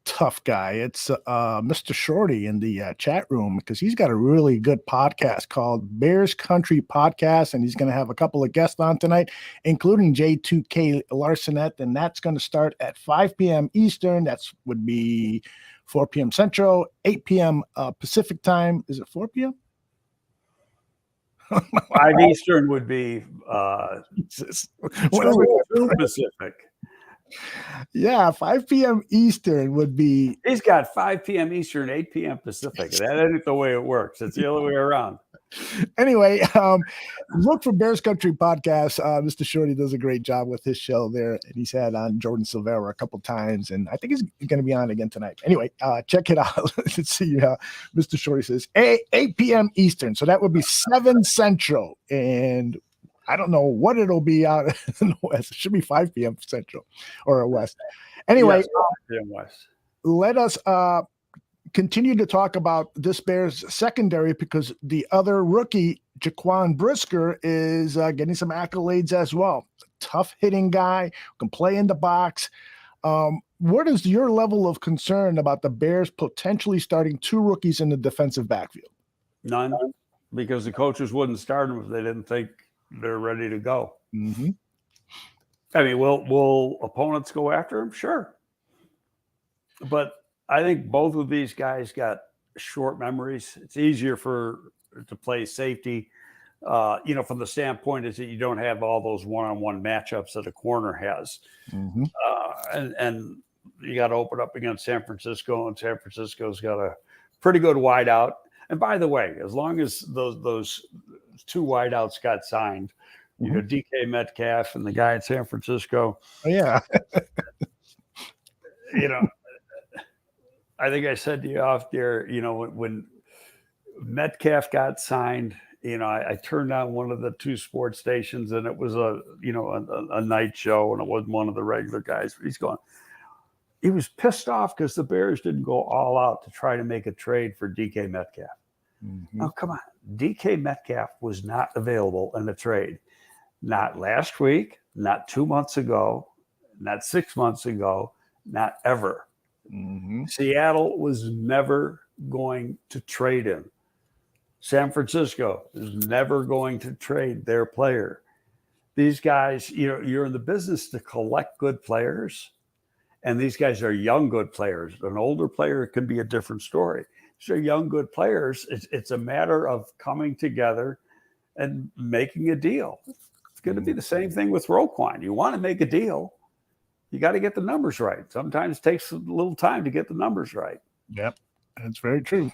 tough guy. It's Mr. Shorty in the chat room, because he's got a really good podcast called Bears Country Podcast, and he's going to have a couple of guests on tonight, including J2K Larsonet, and that's going to start at 5 p.m. Eastern. That would be 4 p.m. Central, 8 p.m. Pacific time. Is it 4 p.m.? 5 Eastern would be 2 Pacific. Yeah, 5 p.m. Eastern would be. He's got 5 p.m. Eastern, 8 p.m. Pacific. That ain't the way it works. It's the other way around. Anyway, look for Bears Country Podcast. Mr. Shorty does a great job with his show there, and he's had on Jordan Silvera a couple times, and I think he's going to be on again tonight. Anyway, check it out. Let's see. Mr. Shorty says 8 p.m. Eastern, so that would be 7 Central, and I don't know what it'll be out in the West. It should be 5 p.m. Central or West. Anyway, yes, 5 p.m. West. Let us continue to talk about this Bears secondary, because the other rookie, Jaquan Brisker, is getting some accolades as well. Tough hitting guy, can play in the box. What is your level of concern about the Bears potentially starting 2 rookies in the defensive backfield? None, because the coaches wouldn't start them if they didn't think they're ready to go. Mm-hmm. I mean, will opponents go after him? Sure. But I think both of these guys got short memories. It's easier to play safety from the standpoint is that you don't have all those one-on-one matchups that a corner has. Mm-hmm. And you got to open up against San Francisco, and San Francisco's got a pretty good wideout. And by the way, as long as those two wideouts got signed, DK Metcalf and the guy at San Francisco. Oh, yeah. I think I said to you off there, when Metcalf got signed, I turned on one of the two sports stations, and it was a night show, and it wasn't one of the regular guys. He was pissed off because the Bears didn't go all out to try to make a trade for DK Metcalf. Mm-hmm. Oh, come on. DK Metcalf was not available in the trade. Not last week, not 2 months ago, not 6 months ago, not ever. Mm-hmm. Seattle was never going to trade him. San Francisco is never going to trade their player. These guys, you're in the business to collect good players, and these guys are young, good players. An older player can be a different story. These are young, good players. It's a matter of coming together and making a deal. It's going to be the same thing with Roquan. You want to make a deal, you got to get the numbers right. Sometimes it takes a little time to get the numbers right. Yep, that's very true.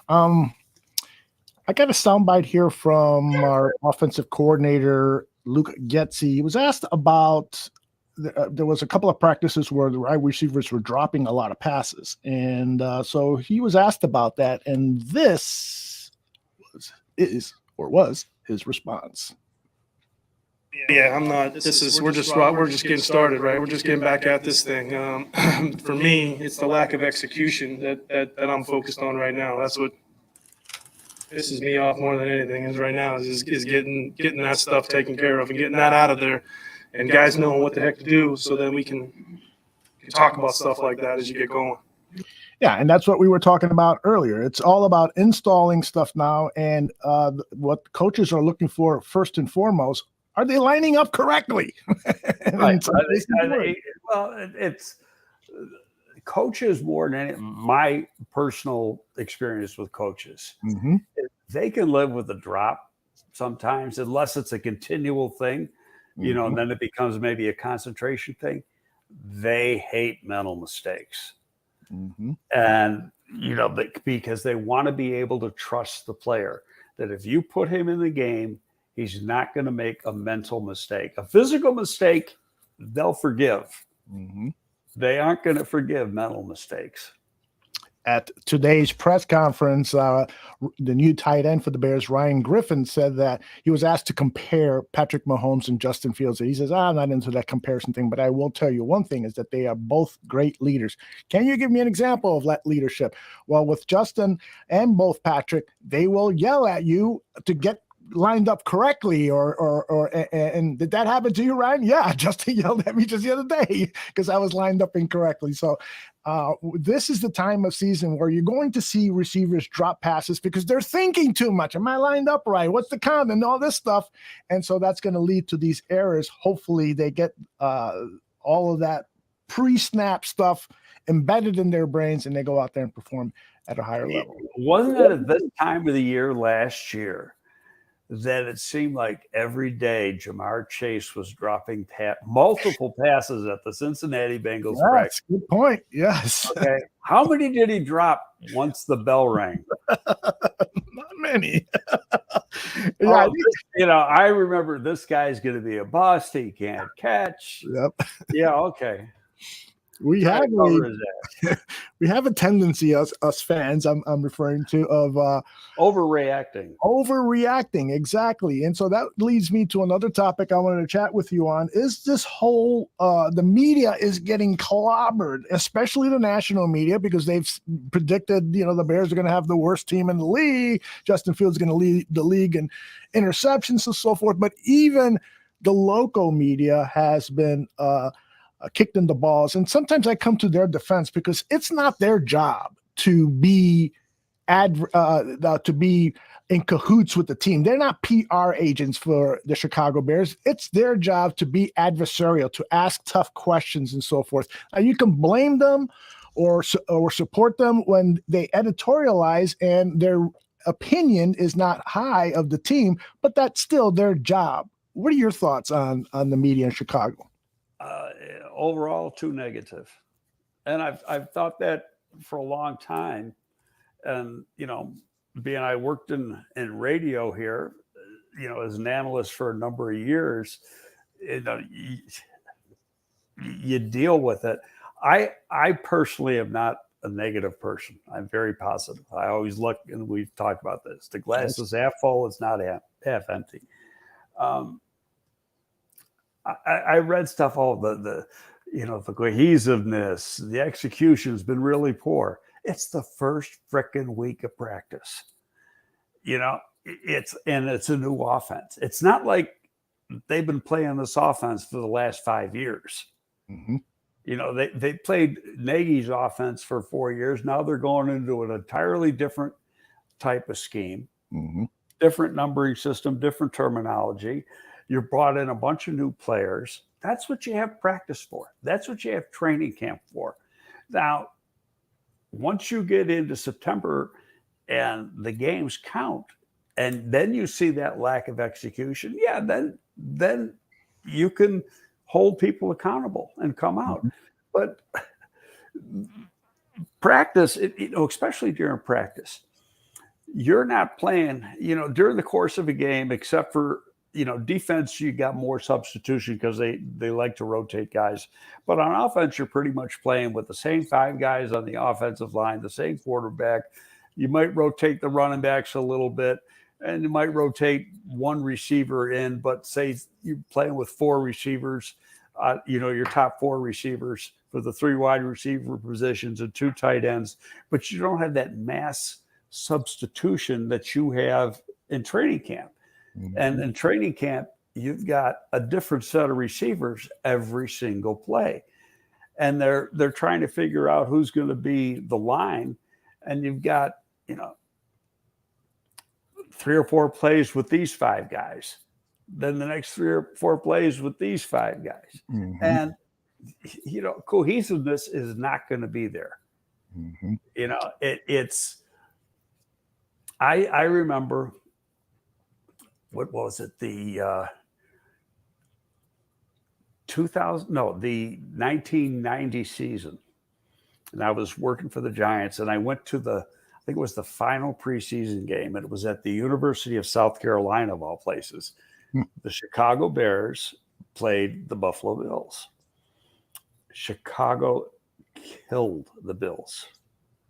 I got a soundbite here from our offensive coordinator, Luke Getzi. He was asked about there was a couple of practices where the wide receivers were dropping a lot of passes. And so he was asked about that. And this was his response. Yeah, I'm not. We're just getting started, right? We're just getting back at this thing. For me, it's the lack of execution that I'm focused on right now. That's what pisses me off more than anything is right now is getting that stuff taken care of and getting that out of there, and guys knowing what the heck to do, so then we can talk about stuff like that as you get going. Yeah, and that's what we were talking about earlier. It's all about installing stuff now, and what coaches are looking for first and foremost. Are they lining up correctly? Right. It's coaches more than any, my personal experience with coaches. Mm-hmm. They can live with a drop sometimes, unless it's a continual thing, and then it becomes maybe a concentration thing. They hate mental mistakes. Mm-hmm. And, because they want to be able to trust the player that if you put him in the game, he's not going to make a mental mistake. A physical mistake, they'll forgive. Mm-hmm. They aren't going to forgive mental mistakes. At today's press conference, the new tight end for the Bears, Ryan Griffin, said that he was asked to compare Patrick Mahomes and Justin Fields. He says, I'm not into that comparison thing, but I will tell you one thing is that they are both great leaders. Can you give me an example of that leadership? Well, with Justin and both Patrick, they will yell at you to get lined up correctly, and did that happen to you, Ryan? Yeah, Justin yelled at me just the other day because I was lined up incorrectly. So this is the time of season where you're going to see receivers drop passes because they're thinking too much. Am I lined up right? What's the count and all this stuff? And so that's going to lead to these errors. Hopefully they get all of that pre-snap stuff embedded in their brains and they go out there and perform at a higher level. Wasn't it at this time of the year last year that it seemed like every day Jamar Chase was dropping multiple passes at the Cincinnati Bengals? That's a good point. Yes. Okay. How many did he drop once the bell rang? Not many. I remember this guy's going to be a bust. He can't catch. Yep. Yeah. Okay. We have a tendency, us fans, I'm referring to, of overreacting, exactly. And so that leads me to another topic I wanted to chat with you on. Is this whole the media is getting clobbered, especially the national media, because they've predicted the Bears are going to have the worst team in the league. Justin Fields is going to lead the league in interceptions and so forth. But even the local media has been kicked in the balls. And sometimes I come to their defense because it's not their job to be in cahoots with the team. They're not PR agents for the Chicago Bears. It's their job to be adversarial, to ask tough questions and so forth. Now, you can blame them or support them when they editorialize and they're opinion is not high of the team, but that's still their job. What are your thoughts on the media in Chicago? Overall, too negative. And I've thought that for a long time. And, being I worked in radio here, as an analyst for a number of years, you deal with it. I personally am not a negative person. I'm very positive. I always look, and we've talked about this. The glass is half full. It's not half empty. I read stuff, all the cohesiveness, the execution has been really poor. It's the first frickin' week of practice. It's a new offense. It's not like they've been playing this offense for the last 5 years. Mm-hmm. They played Nagy's offense for 4 years. Now they're going into an entirely different type of scheme, different numbering system, different terminology. You brought in a bunch of new players. That's what you have practice for. That's what you have training camp for. Now, once you get into September and the games count, and then you see that lack of execution, then you can hold people accountable and come out. But practice, especially during practice, you're not playing, during the course of a game, except for, defense, you got more substitution because they like to rotate guys. But on offense, you're pretty much playing with the same 5 guys on the offensive line, the same quarterback. You might rotate the running backs a little bit, and you might rotate one receiver in, but say you're playing with 4 receivers, your top 4 receivers for the 3 wide receiver positions and 2 tight ends, but you don't have that mass substitution that you have in training camp. And in training camp, you've got a different set of receivers every single play. And they're trying to figure out who's going to be the line. And you've got, 3 or 4 plays with these 5 guys. Then the next 3 or 4 plays with these 5 guys. And, cohesiveness is not going to be there. I remember, what was it? The 1990 season. And I was working for the Giants, and I went to I think it was the final preseason game, and it was at the University of South Carolina, of all places. The Chicago Bears played the Buffalo Bills. Chicago killed the Bills.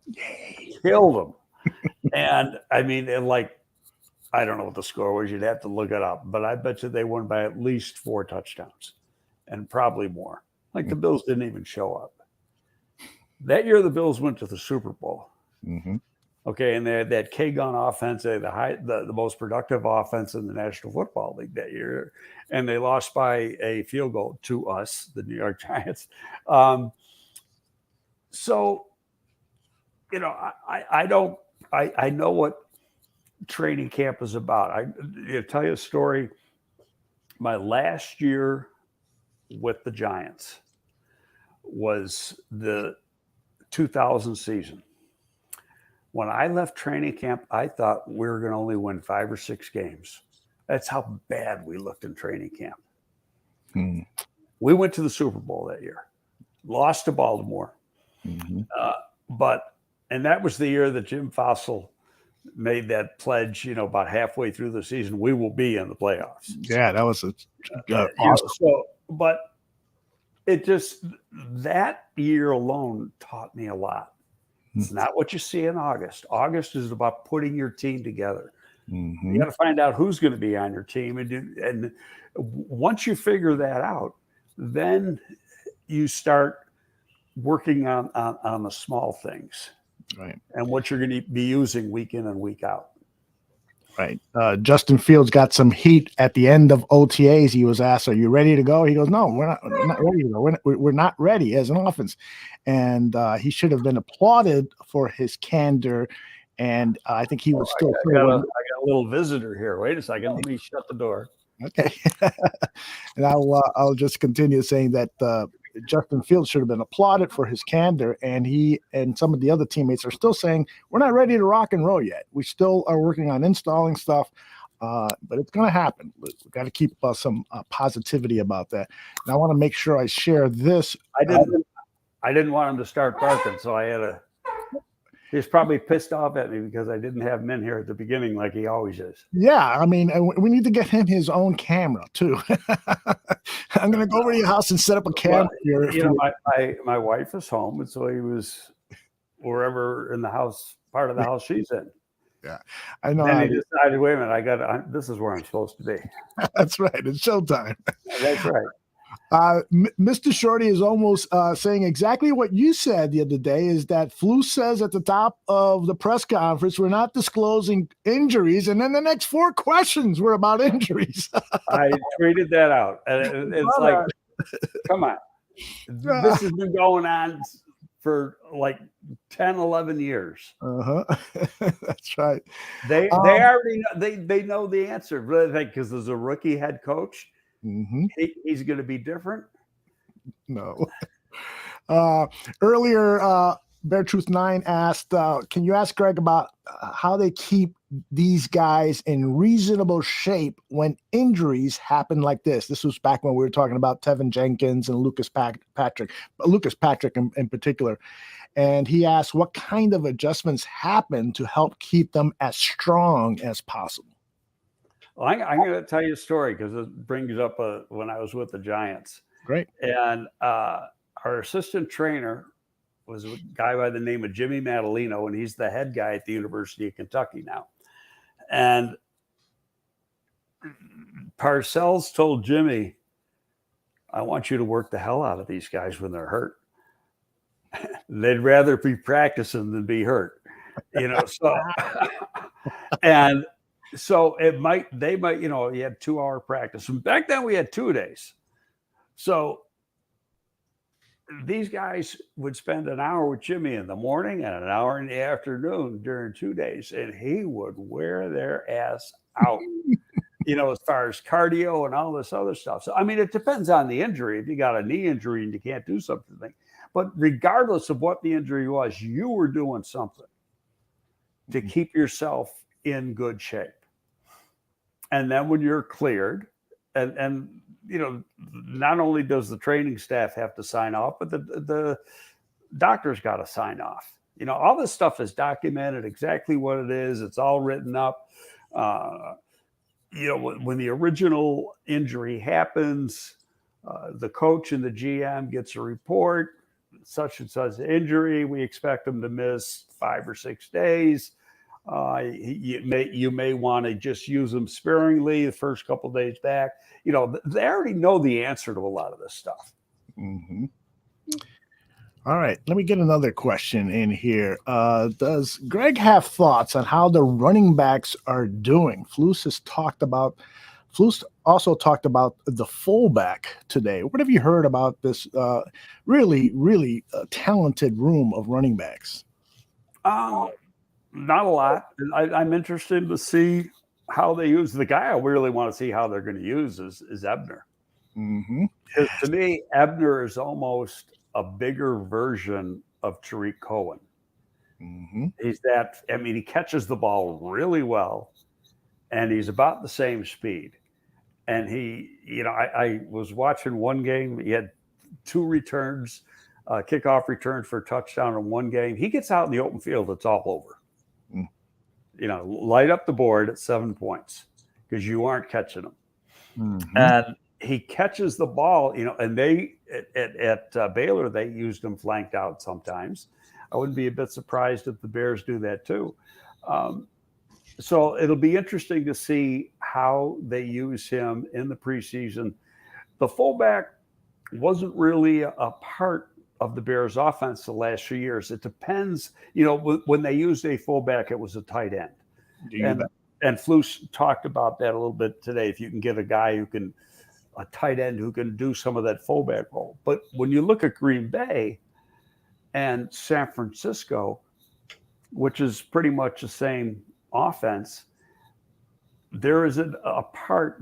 Yay. Killed them. And I mean, I don't know what the score was. You'd have to look it up. But I bet you they won by at least 4 touchdowns and probably more. The Bills didn't even show up. That year, the Bills went to the Super Bowl. Okay, and they had that K-gun offense, the most productive offense in the National Football League that year. And they lost by a field goal to us, the New York Giants. I know what training camp is about. I'll tell you a story. My last year with the Giants was the 2000 season. When I left training camp, I thought we were going to only win 5 or 6 games. That's how bad we looked in training camp. We went to the Super Bowl that year, lost to Baltimore. And that was the year that Jim Fossil made that pledge, about halfway through the season, we will be in the playoffs. Yeah, that was awesome. But it just, that year alone taught me a lot. It's not what you see in August. August is about putting your team together. You got to find out who's going to be on your team. And once you figure that out, then you start working on the small things. Right. And what you're going to be using week in and week out. Right. Justin Fields got some heat at the end of OTAs. He was asked, "Are you ready to go?" He goes, "No, we're not ready to go. We're not ready as an offense." And he should have been applauded for his candor. And I think he was still. I got a little visitor here. Wait a second. Let me shut the door. Okay. And I'll just continue saying that Justin Fields should have been applauded for his candor, and he and some of the other teammates are still saying we're not ready to rock and roll yet. We still are working on installing stuff, but it's going to happen. We've got to keep some positivity about that. And I want to make sure I share this. I didn't want him to start barking, so I had to. He's probably pissed off at me because I didn't have him in here at the beginning like he always is. Yeah, I mean, we need to get him his own camera too. I'm going to go over to your house and set up a camera here. You know, my wife is home, and so he was wherever in the house, part of the house she's in. Yeah, I know. And he decided, wait a minute, this is where I'm supposed to be. That's right. It's showtime. That's right. Mr. Shorty is almost saying exactly what you said the other day, is that Flus says at the top of the press conference, we're not disclosing injuries. And then the next 4 questions were about injuries. I tweeted that out. And it's like, come on. This has been going on for like 10, 11 years. That's right. They already know, they know the answer. Really, because there's a rookie head coach. He's going to be different. No. Earlier, Bear Truth 9 asked, can you ask Greg about how they keep these guys in reasonable shape when injuries happen like this? This was back when we were talking about Tevin Jenkins and Lucas Patrick in particular. And he asked what kind of adjustments happen to help keep them as strong as possible. Well, I'm going to tell you a story because it brings up when I was with the Giants. Great. And our assistant trainer was a guy by the name of Jimmy Madalino, and he's the head guy at the University of Kentucky now. And Parcells told Jimmy, I want you to work the hell out of these guys when they're hurt. They'd rather be practicing than be hurt, you know. So, and so they might, you know, you had 2-hour practice. And back then we had 2 days. So these guys would spend an hour with Jimmy in the morning and an hour in the afternoon during 2 days. And he would wear their ass out, you know, as far as cardio and all this other stuff. So, I mean, it depends on the injury. If you got a knee injury and you can't do something, but regardless of what the injury was, you were doing something to keep yourself in good shape. And then when you're cleared, and you know, not only does the training staff have to sign off, but the doctor's got to sign off. You know, all this stuff is documented, exactly what it is. It's all written up. You know, when the original injury happens, the coach and the GM gets a report, such and such injury. We expect them to miss 5 or 6 days. You may want to just use them sparingly the first couple of days back. You know, they already know the answer to a lot of this stuff. All right, let me get another question in here. Does Greg have thoughts on how the running backs are doing? Flus also talked about the fullback today. What have you heard about this really talented room of running backs? Not a lot. I'm interested to see how they use the guy. I really want to see how they're going to use is Ebner. To me, Ebner is almost a bigger version of Tariq Cohen. He's that. I mean, he catches the ball really well, and he's about the same speed. And he, you know, I was watching one game. He had 2 returns, kickoff returns for a touchdown in one game. He gets out in the open field, it's all over. You know, light up the board at 7 points because you aren't catching them. And he catches the ball, you know, and they at Baylor, they used him flanked out sometimes. I wouldn't be a bit surprised if the Bears do that too. So it'll be interesting to see how they use him in the preseason. The fullback wasn't really a part of the Bears offense the last few years. It depends, you know, when they used a fullback, it was a tight end. And Flus talked about that a little bit today. If you can get a guy a tight end who can do some of that fullback role. But when you look at Green Bay and San Francisco, which is pretty much the same offense, there's a part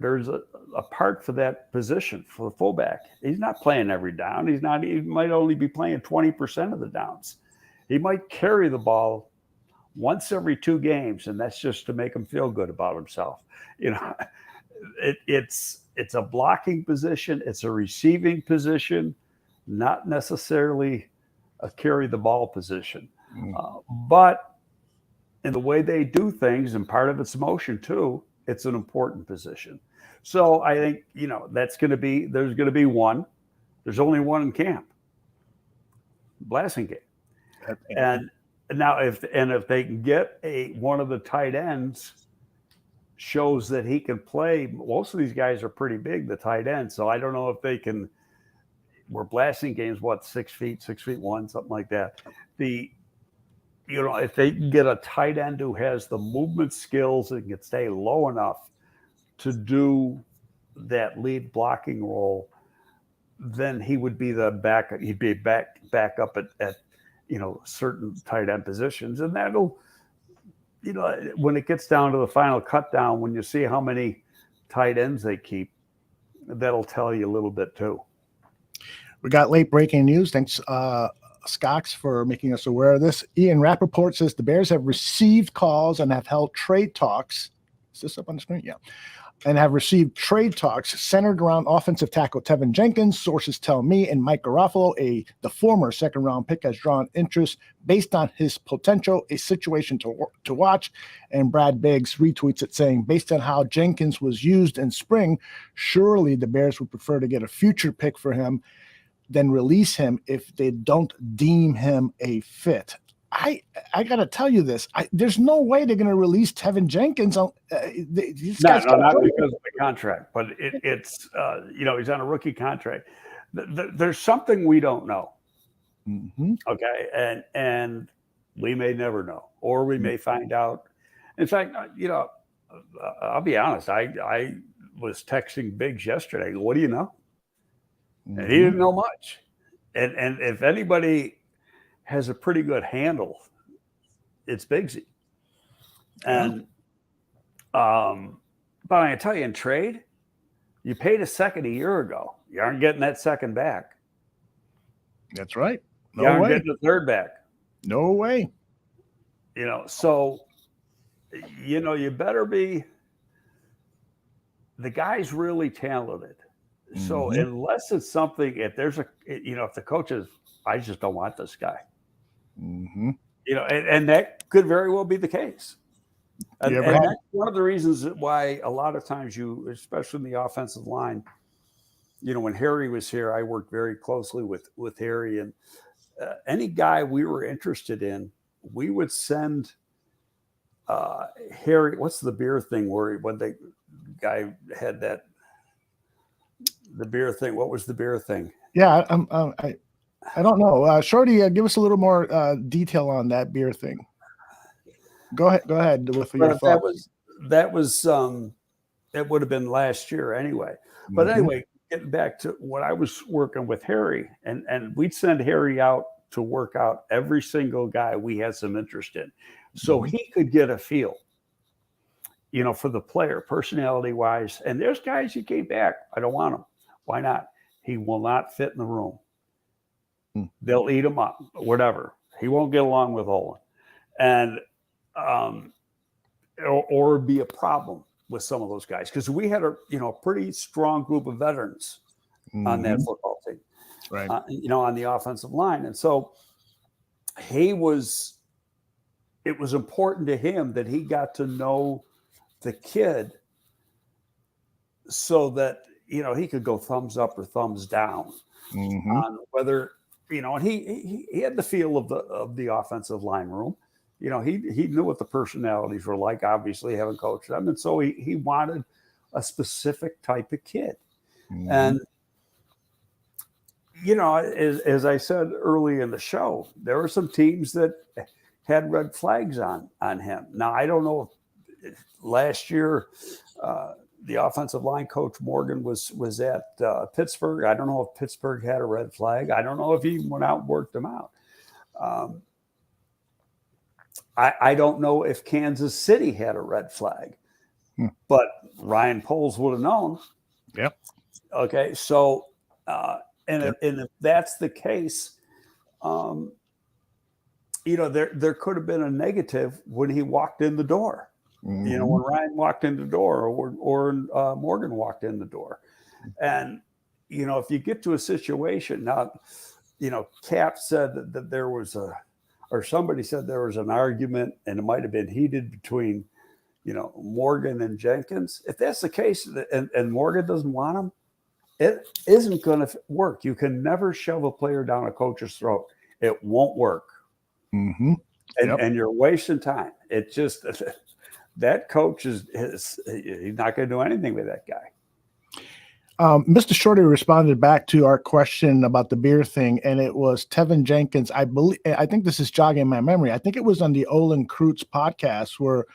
for that position for the fullback. He's not playing every down. He might only be playing 20% of the downs. He might carry the ball once every 2 games, and that's just to make him feel good about himself. It's a blocking position. It's a receiving position, not necessarily a carry the ball position. But in the way they do things, and part of its motion too, it's an important position. So I think, there's going to be one. There's only one in camp. Blasingame. And now if they can get one of the tight ends shows that he can play, most of these guys are pretty big, the tight end. So I don't know if they can, we're blasting games, 6 feet, 6'1", something like that. If they can get a tight end who has the movement skills and can stay low enough to do that lead blocking role, then he would be the backup. He'd be back up at certain tight end positions. And that'll, when it gets down to the final cut down, when you see how many tight ends they keep, that'll tell you a little bit too. We got late breaking news. Thanks, Scox, for making us aware of this. Ian Rappaport says the Bears have received calls and have held trade talks. Is this up on the screen? Yeah. And have received trade talks centered around offensive tackle Tevin Jenkins. Sources tell me, and Mike Garofalo, the former second-round pick, has drawn interest based on his potential, a situation to watch. And Brad Biggs retweets it saying, based on how Jenkins was used in spring, surely the Bears would prefer to get a future pick for him than release him if they don't deem him a fit. I got to tell you this. There's no way they're going to release Tevin Jenkins. Not because of the contract, but it's he's on a rookie contract. There's something we don't know. Mm-hmm. Okay, and we may never know, or we may find out. In fact, I'll be honest. I was texting Biggs yesterday. What do you know? Mm-hmm. And he didn't know much. And if anybody has a pretty good handle, it's Biggsy. And but I'm gonna tell you, in trade, you paid a second a year ago. You aren't getting that second back. That's right. You aren't getting the third back. No way. So you better be, the guy's really talented. So unless it's something, if the coach is, I just don't want this guy. Mm-hmm. And that could very well be the case. And that's one of the reasons why a lot of times especially in the offensive line, when Harry was here, I worked very closely with Harry, and any guy we were interested in, we would send Harry. What's the beer thing when the guy had the beer thing? What was the beer thing? Yeah, I don't know. Shorty, give us a little more detail on that beer thing. Go ahead with your thoughts. That would have been last year anyway. But anyway, getting back to what I was working with Harry, and we'd send Harry out to work out every single guy we had some interest in, so he could get a feel, for the player, personality wise. And there's guys who came back, I don't want him. Why not? He will not fit in the room. They'll eat him up, whatever. He won't get along with Olin, and or be a problem with some of those guys, because we had a pretty strong group of veterans on that football team, right? On the offensive line, and so it was important to him that he got to know the kid, so that he could go thumbs up or thumbs down on whether. And he had the feel of the offensive line room. He knew what the personalities were like, obviously, having coached them. And so he wanted a specific type of kid. And, as I said early in the show, there were some teams that had red flags on him. Now, I don't know if last year the offensive line coach Morgan was at Pittsburgh. I don't know if Pittsburgh had a red flag. I don't know if he went out and worked them out. I don't know if Kansas City had a red flag. but Ryan Poles would have known. Yep. Okay. So, and if that's the case, there could have been a negative when he walked in the door. When Ryan walked in the door, or Morgan walked in the door, and if you get to a situation now, Cap said that there was or somebody said there was an argument, and it might have been heated between, Morgan and Jenkins. If that's the case, and Morgan doesn't want him, it isn't going to work. You can never shove a player down a coach's throat. It won't work. And you're wasting time. It just that coach he's not going to do anything with that guy. Mr. Shorty responded back to our question about the beer thing, and it was Tevin Jenkins. I think this is jogging my memory. I think it was on the Olin Kreutz podcast where,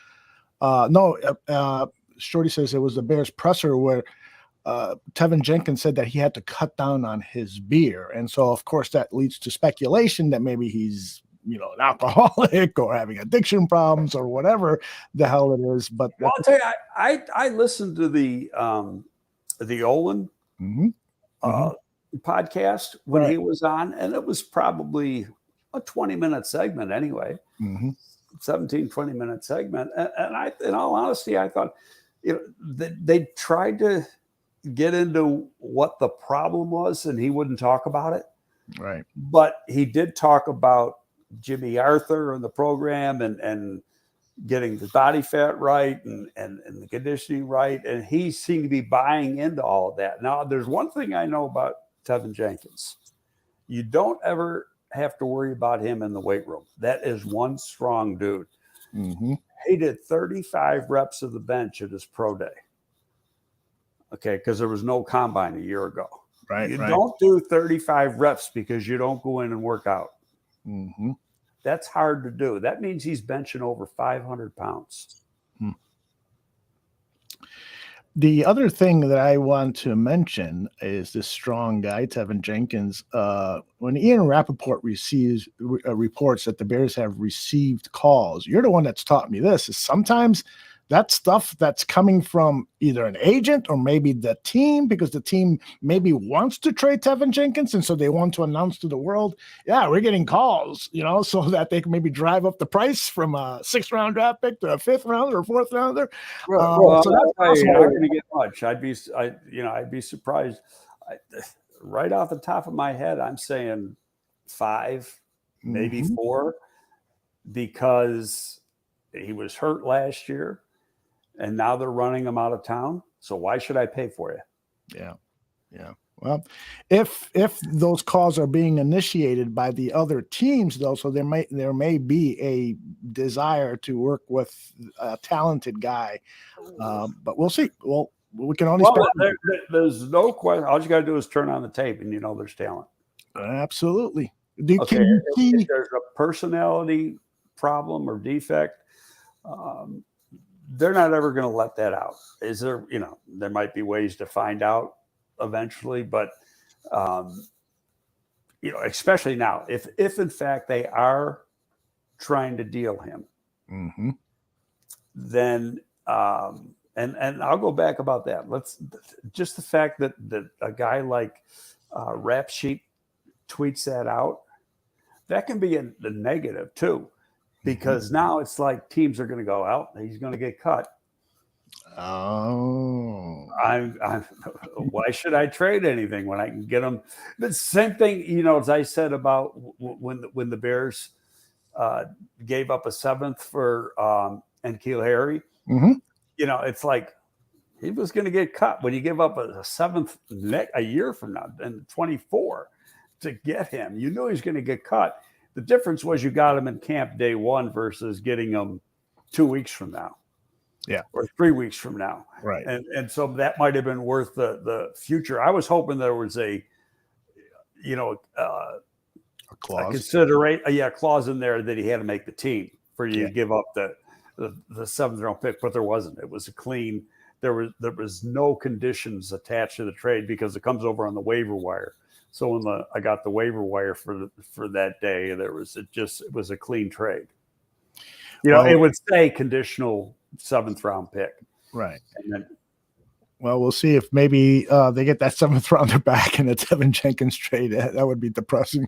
Shorty says it was the Bears presser where Tevin Jenkins said that he had to cut down on his beer. And so, of course, that leads to speculation that maybe he's, an alcoholic or having addiction problems or whatever the hell it is. But I'll tell you, I listened to the Olin podcast when he was on, and it was probably a 20-minute segment anyway, 20-minute segment. And I, in all honesty, I thought, they tried to get into what the problem was, and he wouldn't talk about it. Right. But he did talk about Jimmy Arthur and the program and getting the body fat right and the conditioning right. And he seemed to be buying into all of that. Now, there's one thing I know about Tevin Jenkins. You don't ever have to worry about him in the weight room. That is one strong dude. He did 35 reps of the bench at his pro day. Okay, because there was no combine a year ago. Right. You don't do 35 reps because you don't go in and work out. That's hard to do. That means he's benching over 500 pounds. The other thing that I want to mention is this strong guy, Tevin Jenkins. When Ian Rappaport reports that the Bears have received calls, you're the one that's taught me this, is sometimes that stuff that's coming from either an agent or maybe the team, because the team maybe wants to trade Tevin Jenkins. And so they want to announce to the world, yeah, we're getting calls, so that they can maybe drive up the price from a 6th round draft pick to a 5th rounder or 4th rounder. So that's possible. Not going to get much. I'd be surprised. Right off the top of my head, I'm saying 5, maybe 4, because he was hurt last year. And now they're running him out of town. So why should I pay for you? Yeah. Well, if those calls are being initiated by the other teams, though, so there may be a desire to work with a talented guy, but we'll see. Well, we can only. There's no question. All you got to do is turn on the tape, and there's talent. Absolutely. If there's a personality problem or defect, they're not ever going to let that out. Is there, there might be ways to find out eventually, but, especially now, if in fact they are trying to deal him, then, and I'll go back about that. Just the fact that a guy like Rap Sheet tweets that out, that can be the negative too. Because now it's like teams are going to go out. He's going to get cut. Oh, why should I trade anything when I can get him? The same thing, as I said about when the Bears gave up a 7th for N'Keal Harry. It's like he was going to get cut. When you give up a 7th a year from now, and 24 to get him, you knew he was going to get cut. The difference was you got him in camp day 1 versus getting him 2 weeks from now. Yeah. Or 3 weeks from now. Right. And so that might have been worth the future. I was hoping there was a clause. A clause in there that he had to make the team for you to give up the 7th round pick, but there wasn't. It was a clean. There was no conditions attached to the trade because it comes over on the waiver wire. So when I got the waiver wire for that day, it was a clean trade. It would say conditional 7th round pick. Right. And then, well, we'll see if maybe they get that 7th rounder back in a Tevin Jenkins trade. That would be depressing.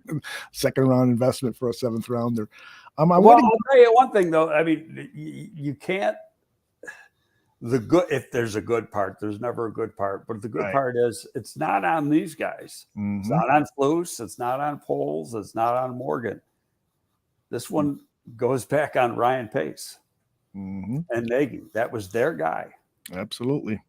2nd round investment for a 7th rounder. I'll tell you one thing though. I mean, you can't. If there's a good part, there's never a good part. But the good part is it's not on these guys. It's not on Flus. It's not on Poles. It's not on Morgan. This one goes back on Ryan Pace and Nagy. That was their guy. Absolutely.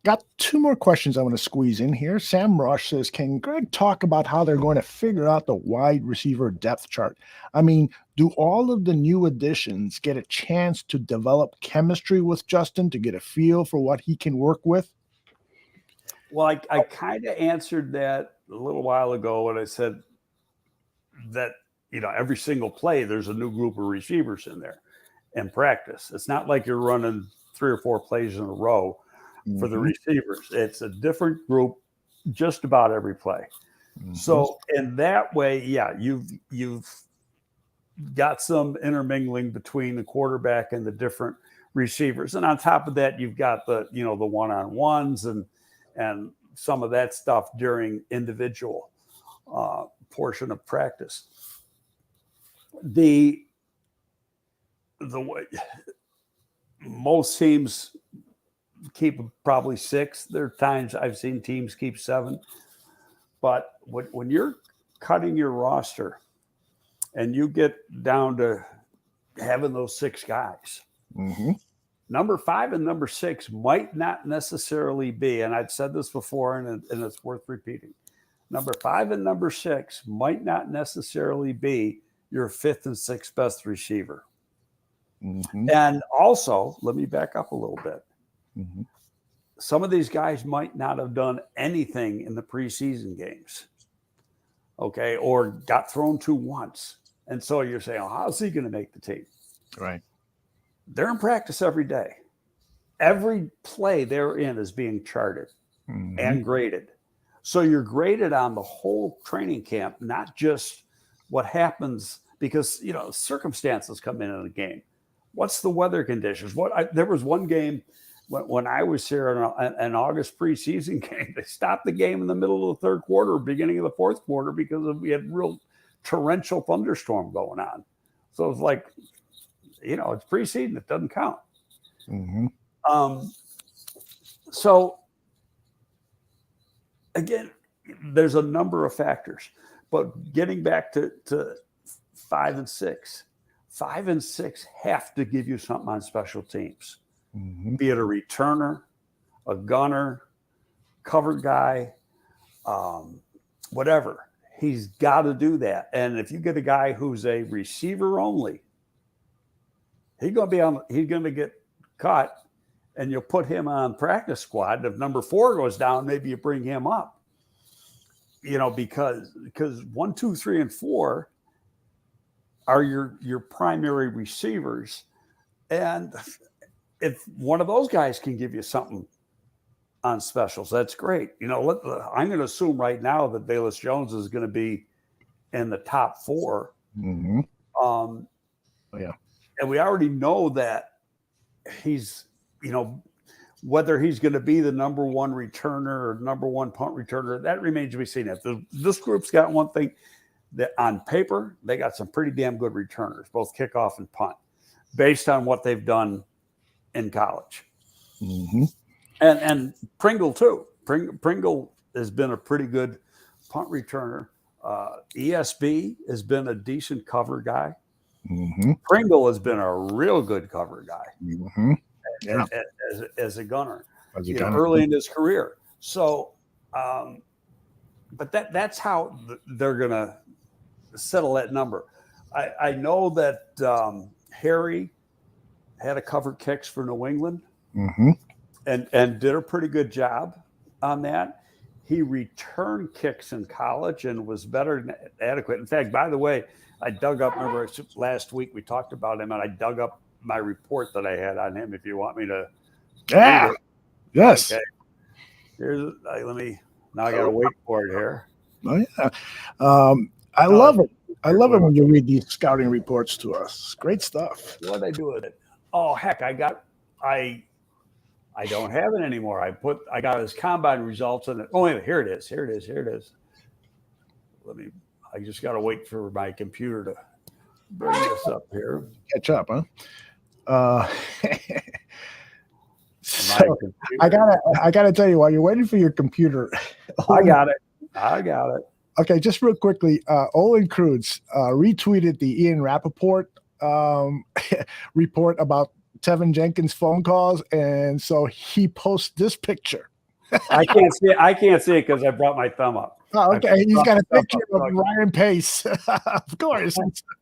Got 2 more questions I want to squeeze in here. Sam Rush says, can Greg talk about how they're going to figure out the wide receiver depth chart? I mean, do all of the new additions get a chance to develop chemistry with Justin to get a feel for what he can work with? Well, I kind of answered that a little while ago when I said that, every single play, there's a new group of receivers in there in practice. It's not like you're running 3 or 4 plays in a row for the receivers. It's a different group just about every play. So in that way, you've got some intermingling between the quarterback and the different receivers. And on top of that, you've got the one-on-ones and some of that stuff during individual portion of practice. The way most teams keep probably 6. There are times I've seen teams keep 7. But when you're cutting your roster and you get down to having those 6 guys, number 5 and number 6 might not necessarily be, and I'd said this before and it's worth repeating, number 5 and number 6 might not necessarily be your 5th and 6th best receiver. And also, let me back up a little bit. Some of these guys might not have done anything in the preseason games, okay, or got thrown to once. And so you're saying, how's he going to make the team? Right. They're in practice every day. Every play they're in is being charted and graded. So you're graded on the whole training camp, not just what happens because, circumstances come in a game. What's the weather conditions? There was one game when I was here in an August preseason game, they stopped the game in the middle of the 3rd quarter, beginning of the 4th quarter, because we had real torrential thunderstorm going on. So it's like, it's preseason. It doesn't count. So again, there's a number of factors, but getting back to 5 and 6, 5 and 6 have to give you something on special teams. Be it a returner, a gunner, cover guy, whatever. He's got to do that. And if you get a guy who's a receiver only, he's going to get cut, and you'll put him on practice squad. If number 4 goes down, maybe you bring him up. Because 1, 2, 3, and 4 are your primary receivers, and if one of those guys can give you something on specials, that's great. I'm going to assume right now that Velus Jones is going to be in the top 4. And we already know that he's, whether he's going to be the number 1 returner or number 1 punt returner, that remains to be seen. If this group's got one thing, that on paper, they got some pretty damn good returners, both kickoff and punt, based on what they've done in college. And Pringle too. Pringle has been a pretty good punt returner. ESB has been a decent cover guy. Pringle has been a real good cover guy as a gunner, early in his career. So, but that's how they're going to settle that number. I know that Harry had a cover kicks for New England and did a pretty good job on that. He returned kicks in college and was better than adequate. In fact, by the way, I dug up, remember last week we talked about him, and I dug up my report that I had on him if you want me to. Yeah. Yes. Okay. Here's, now I got to wait for it here. Oh, yeah. I love it. I love it when you read these scouting reports to us. Great stuff. What did I do with it? Oh, heck, I don't have it anymore. I got his combine results in it. Oh, wait, here it is. I just got to wait for my computer to bring this up here. Catch up, huh? So I gotta tell you, while you're waiting for your computer, I got it. Okay, just real quickly, Olin Krutz retweeted the Ian Rappaport report about Tevin Jenkins phone calls, and so he posts this picture. I can't see it because I brought my thumb up. Oh, okay. He's got a picture of Ryan Pace. Of course.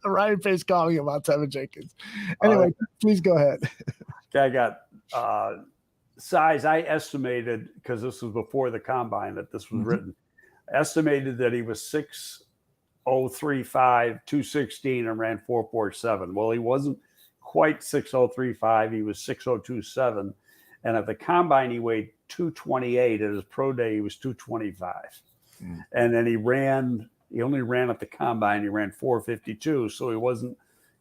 Ryan Pace calling about Tevin Jenkins. Anyway, please go ahead. Okay, I got size. I estimated, because this was before the combine that this was written, estimated that he was 6'035", 216, and ran 4.47. Well, he wasn't quite 6'035". He was 6'027". And at the combine, he weighed 228. At his pro day, he was 225. And then he only ran at the combine. He ran 4.52. So he wasn't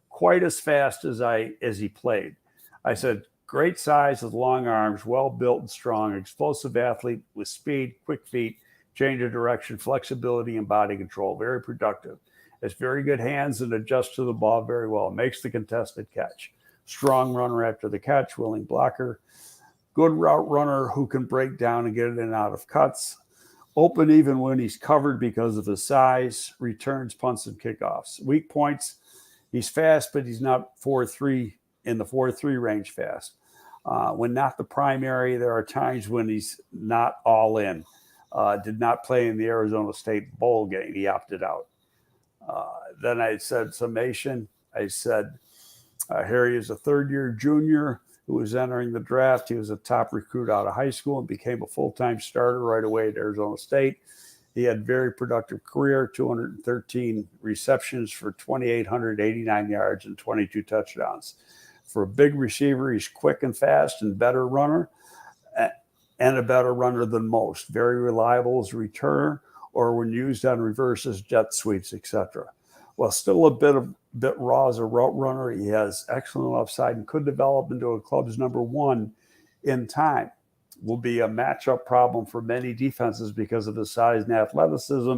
quite as fast as he played. I said, great size with long arms, well built and strong, explosive athlete with speed, quick feet, change of direction, flexibility, and body control. Very productive. Has very good hands and adjusts to the ball very well. Makes the contested catch. Strong runner after the catch, willing blocker. Good route runner who can break down and get it in and out of cuts. Open even when he's covered because of his size. Returns, punts, and kickoffs. Weak points, he's fast, but he's not 4.3 in the 4.3 range fast. When not the primary, there are times when he's not all in. Did not play in the Arizona State bowl game. He opted out. Then I said summation. I said, Harry is a third-year junior who was entering the draft. He was a top recruit out of high school and became a full-time starter right away at Arizona State. He had very productive career, 213 receptions for 2,889 yards and 22 touchdowns. For a big receiver, he's quick and fast and better runner, and a better runner than most. Very reliable as a returner, or when used on reverses, jet sweeps, etc. While still a bit raw as a route runner, he has excellent upside and could develop into a club's number one in time. Will be a matchup problem for many defenses because of his size and athleticism.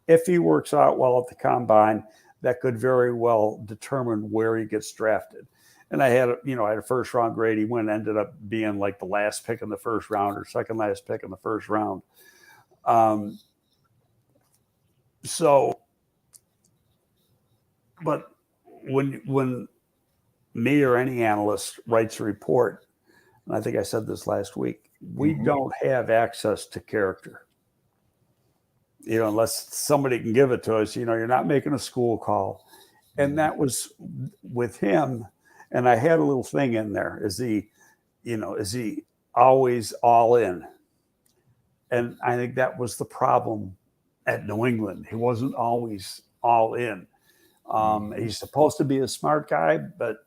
If he works out well at the combine, that could very well determine where he gets drafted. And I had a first round grade. He ended up being like the last pick in the first round or second last pick in the first round. But when me or any analyst writes a report, and I think I said this last week, we don't have access to character. Unless somebody can give it to us, you're not making a school call. And that was with him. And I had a little thing in there. Is he always all in? And I think that was the problem at New England. He wasn't always all in. He's supposed to be a smart guy, but,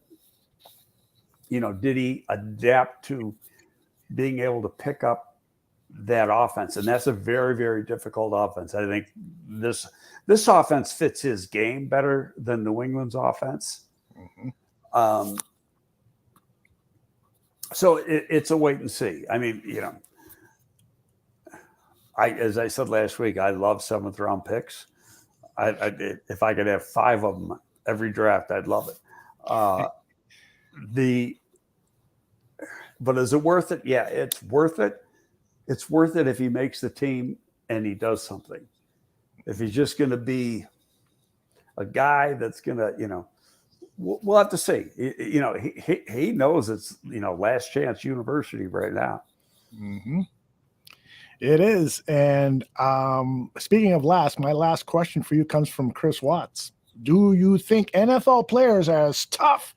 did he adapt to being able to pick up that offense? And that's a very, very difficult offense. I think this offense fits his game better than New England's offense. So it's a wait and see. I mean, as I said last week, I love 7th round picks. If I could have 5 of them every draft, I'd love it. But is it worth it? Yeah, it's worth it. It's worth it if he makes the team and he does something. If he's just going to be a guy that's going to, we'll have to see. He knows it's, last chance university right now. It is. And speaking of my last question for you comes from Chris Watts. Do you think NFL players are as tough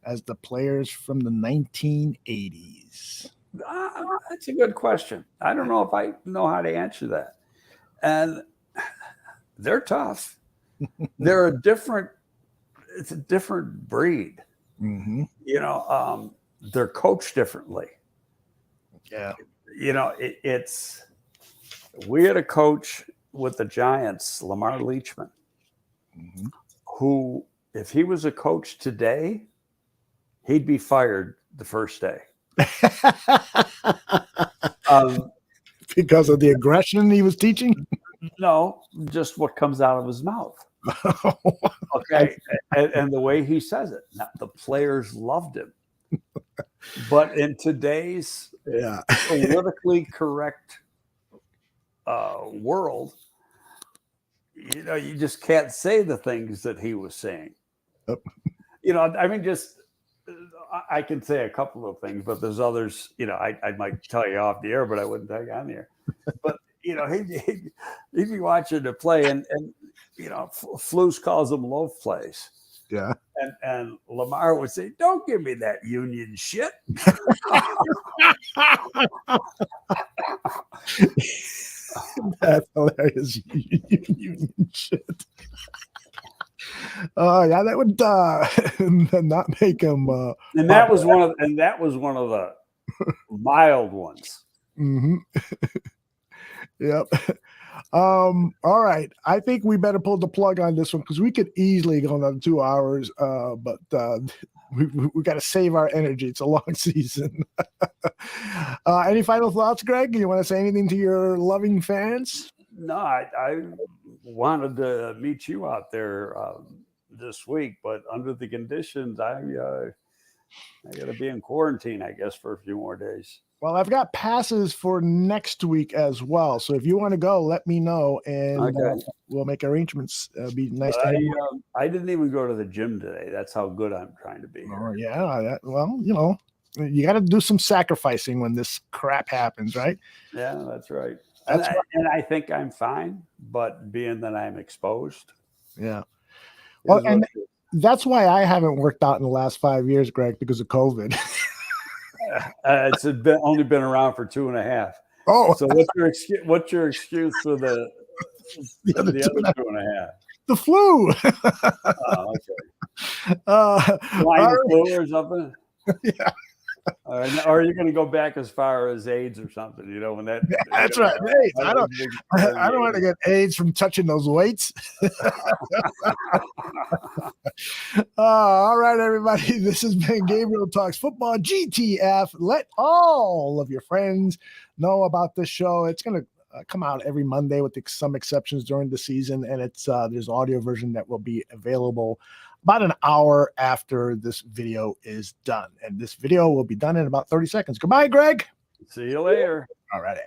as the players from the 1980s? That's a good question. I don't know if I know how to answer that. And they're tough. It's a different breed. They're coached differently. Yeah. We had a coach with the Giants, Lamar Leachman. who, if he was a coach today, he'd be fired the first day. Because of the aggression he was teaching? No, just what comes out of his mouth. Okay. And the way he says it. Now, the players loved him. But in today's politically correct world, you just can't say the things that he was saying. I mean, just I can say a couple of things, but there's others, I might tell you off the air, but I wouldn't tell you on the air. But, he'd be watching the play and Flus calls them loaf plays. Yeah. And Lamar would say, "Don't give me that union shit." That's hilarious. Union shit. Yeah, that would not make him. And that was one of the mild ones. Mm-hmm. Yep. All right. I think we better pull the plug on this one because we could easily go another 2 hours. But we got to save our energy. It's a long season. Any final thoughts, Greg? You want to say anything to your loving fans? No, I wanted to meet you out there this week, but under the conditions, I got to be in quarantine, I guess, for a few more days. Well, I've got passes for next week as well. So if you want to go, let me know, and we'll make arrangements. Be nice to have you. I didn't even go to the gym today. That's how good I'm trying to be. Oh, yeah. Well, you got to do some sacrificing when this crap happens, right? Yeah, that's right. And I think I'm fine, but being that I'm exposed. Yeah. Well, and that's why I haven't worked out in the last 5 years, Greg, because of COVID. It's only been around for 2.5. Oh, so what's your excuse for the other 2.5? The flu. Oh, okay. Swine flu or something. Yeah. Or are you going to go back as far as AIDS or something? When that. That's right. AIDS. I don't want to get AIDS from touching those weights. All right, everybody. This has been Gabriel Talks Football GTF. Let all of your friends know about this show. It's going to come out every Monday with some exceptions during the season, and it's there's an audio version that will be available about an hour after this video is done. And this video will be done in about 30 seconds. Goodbye, Greg. See you later. All righty.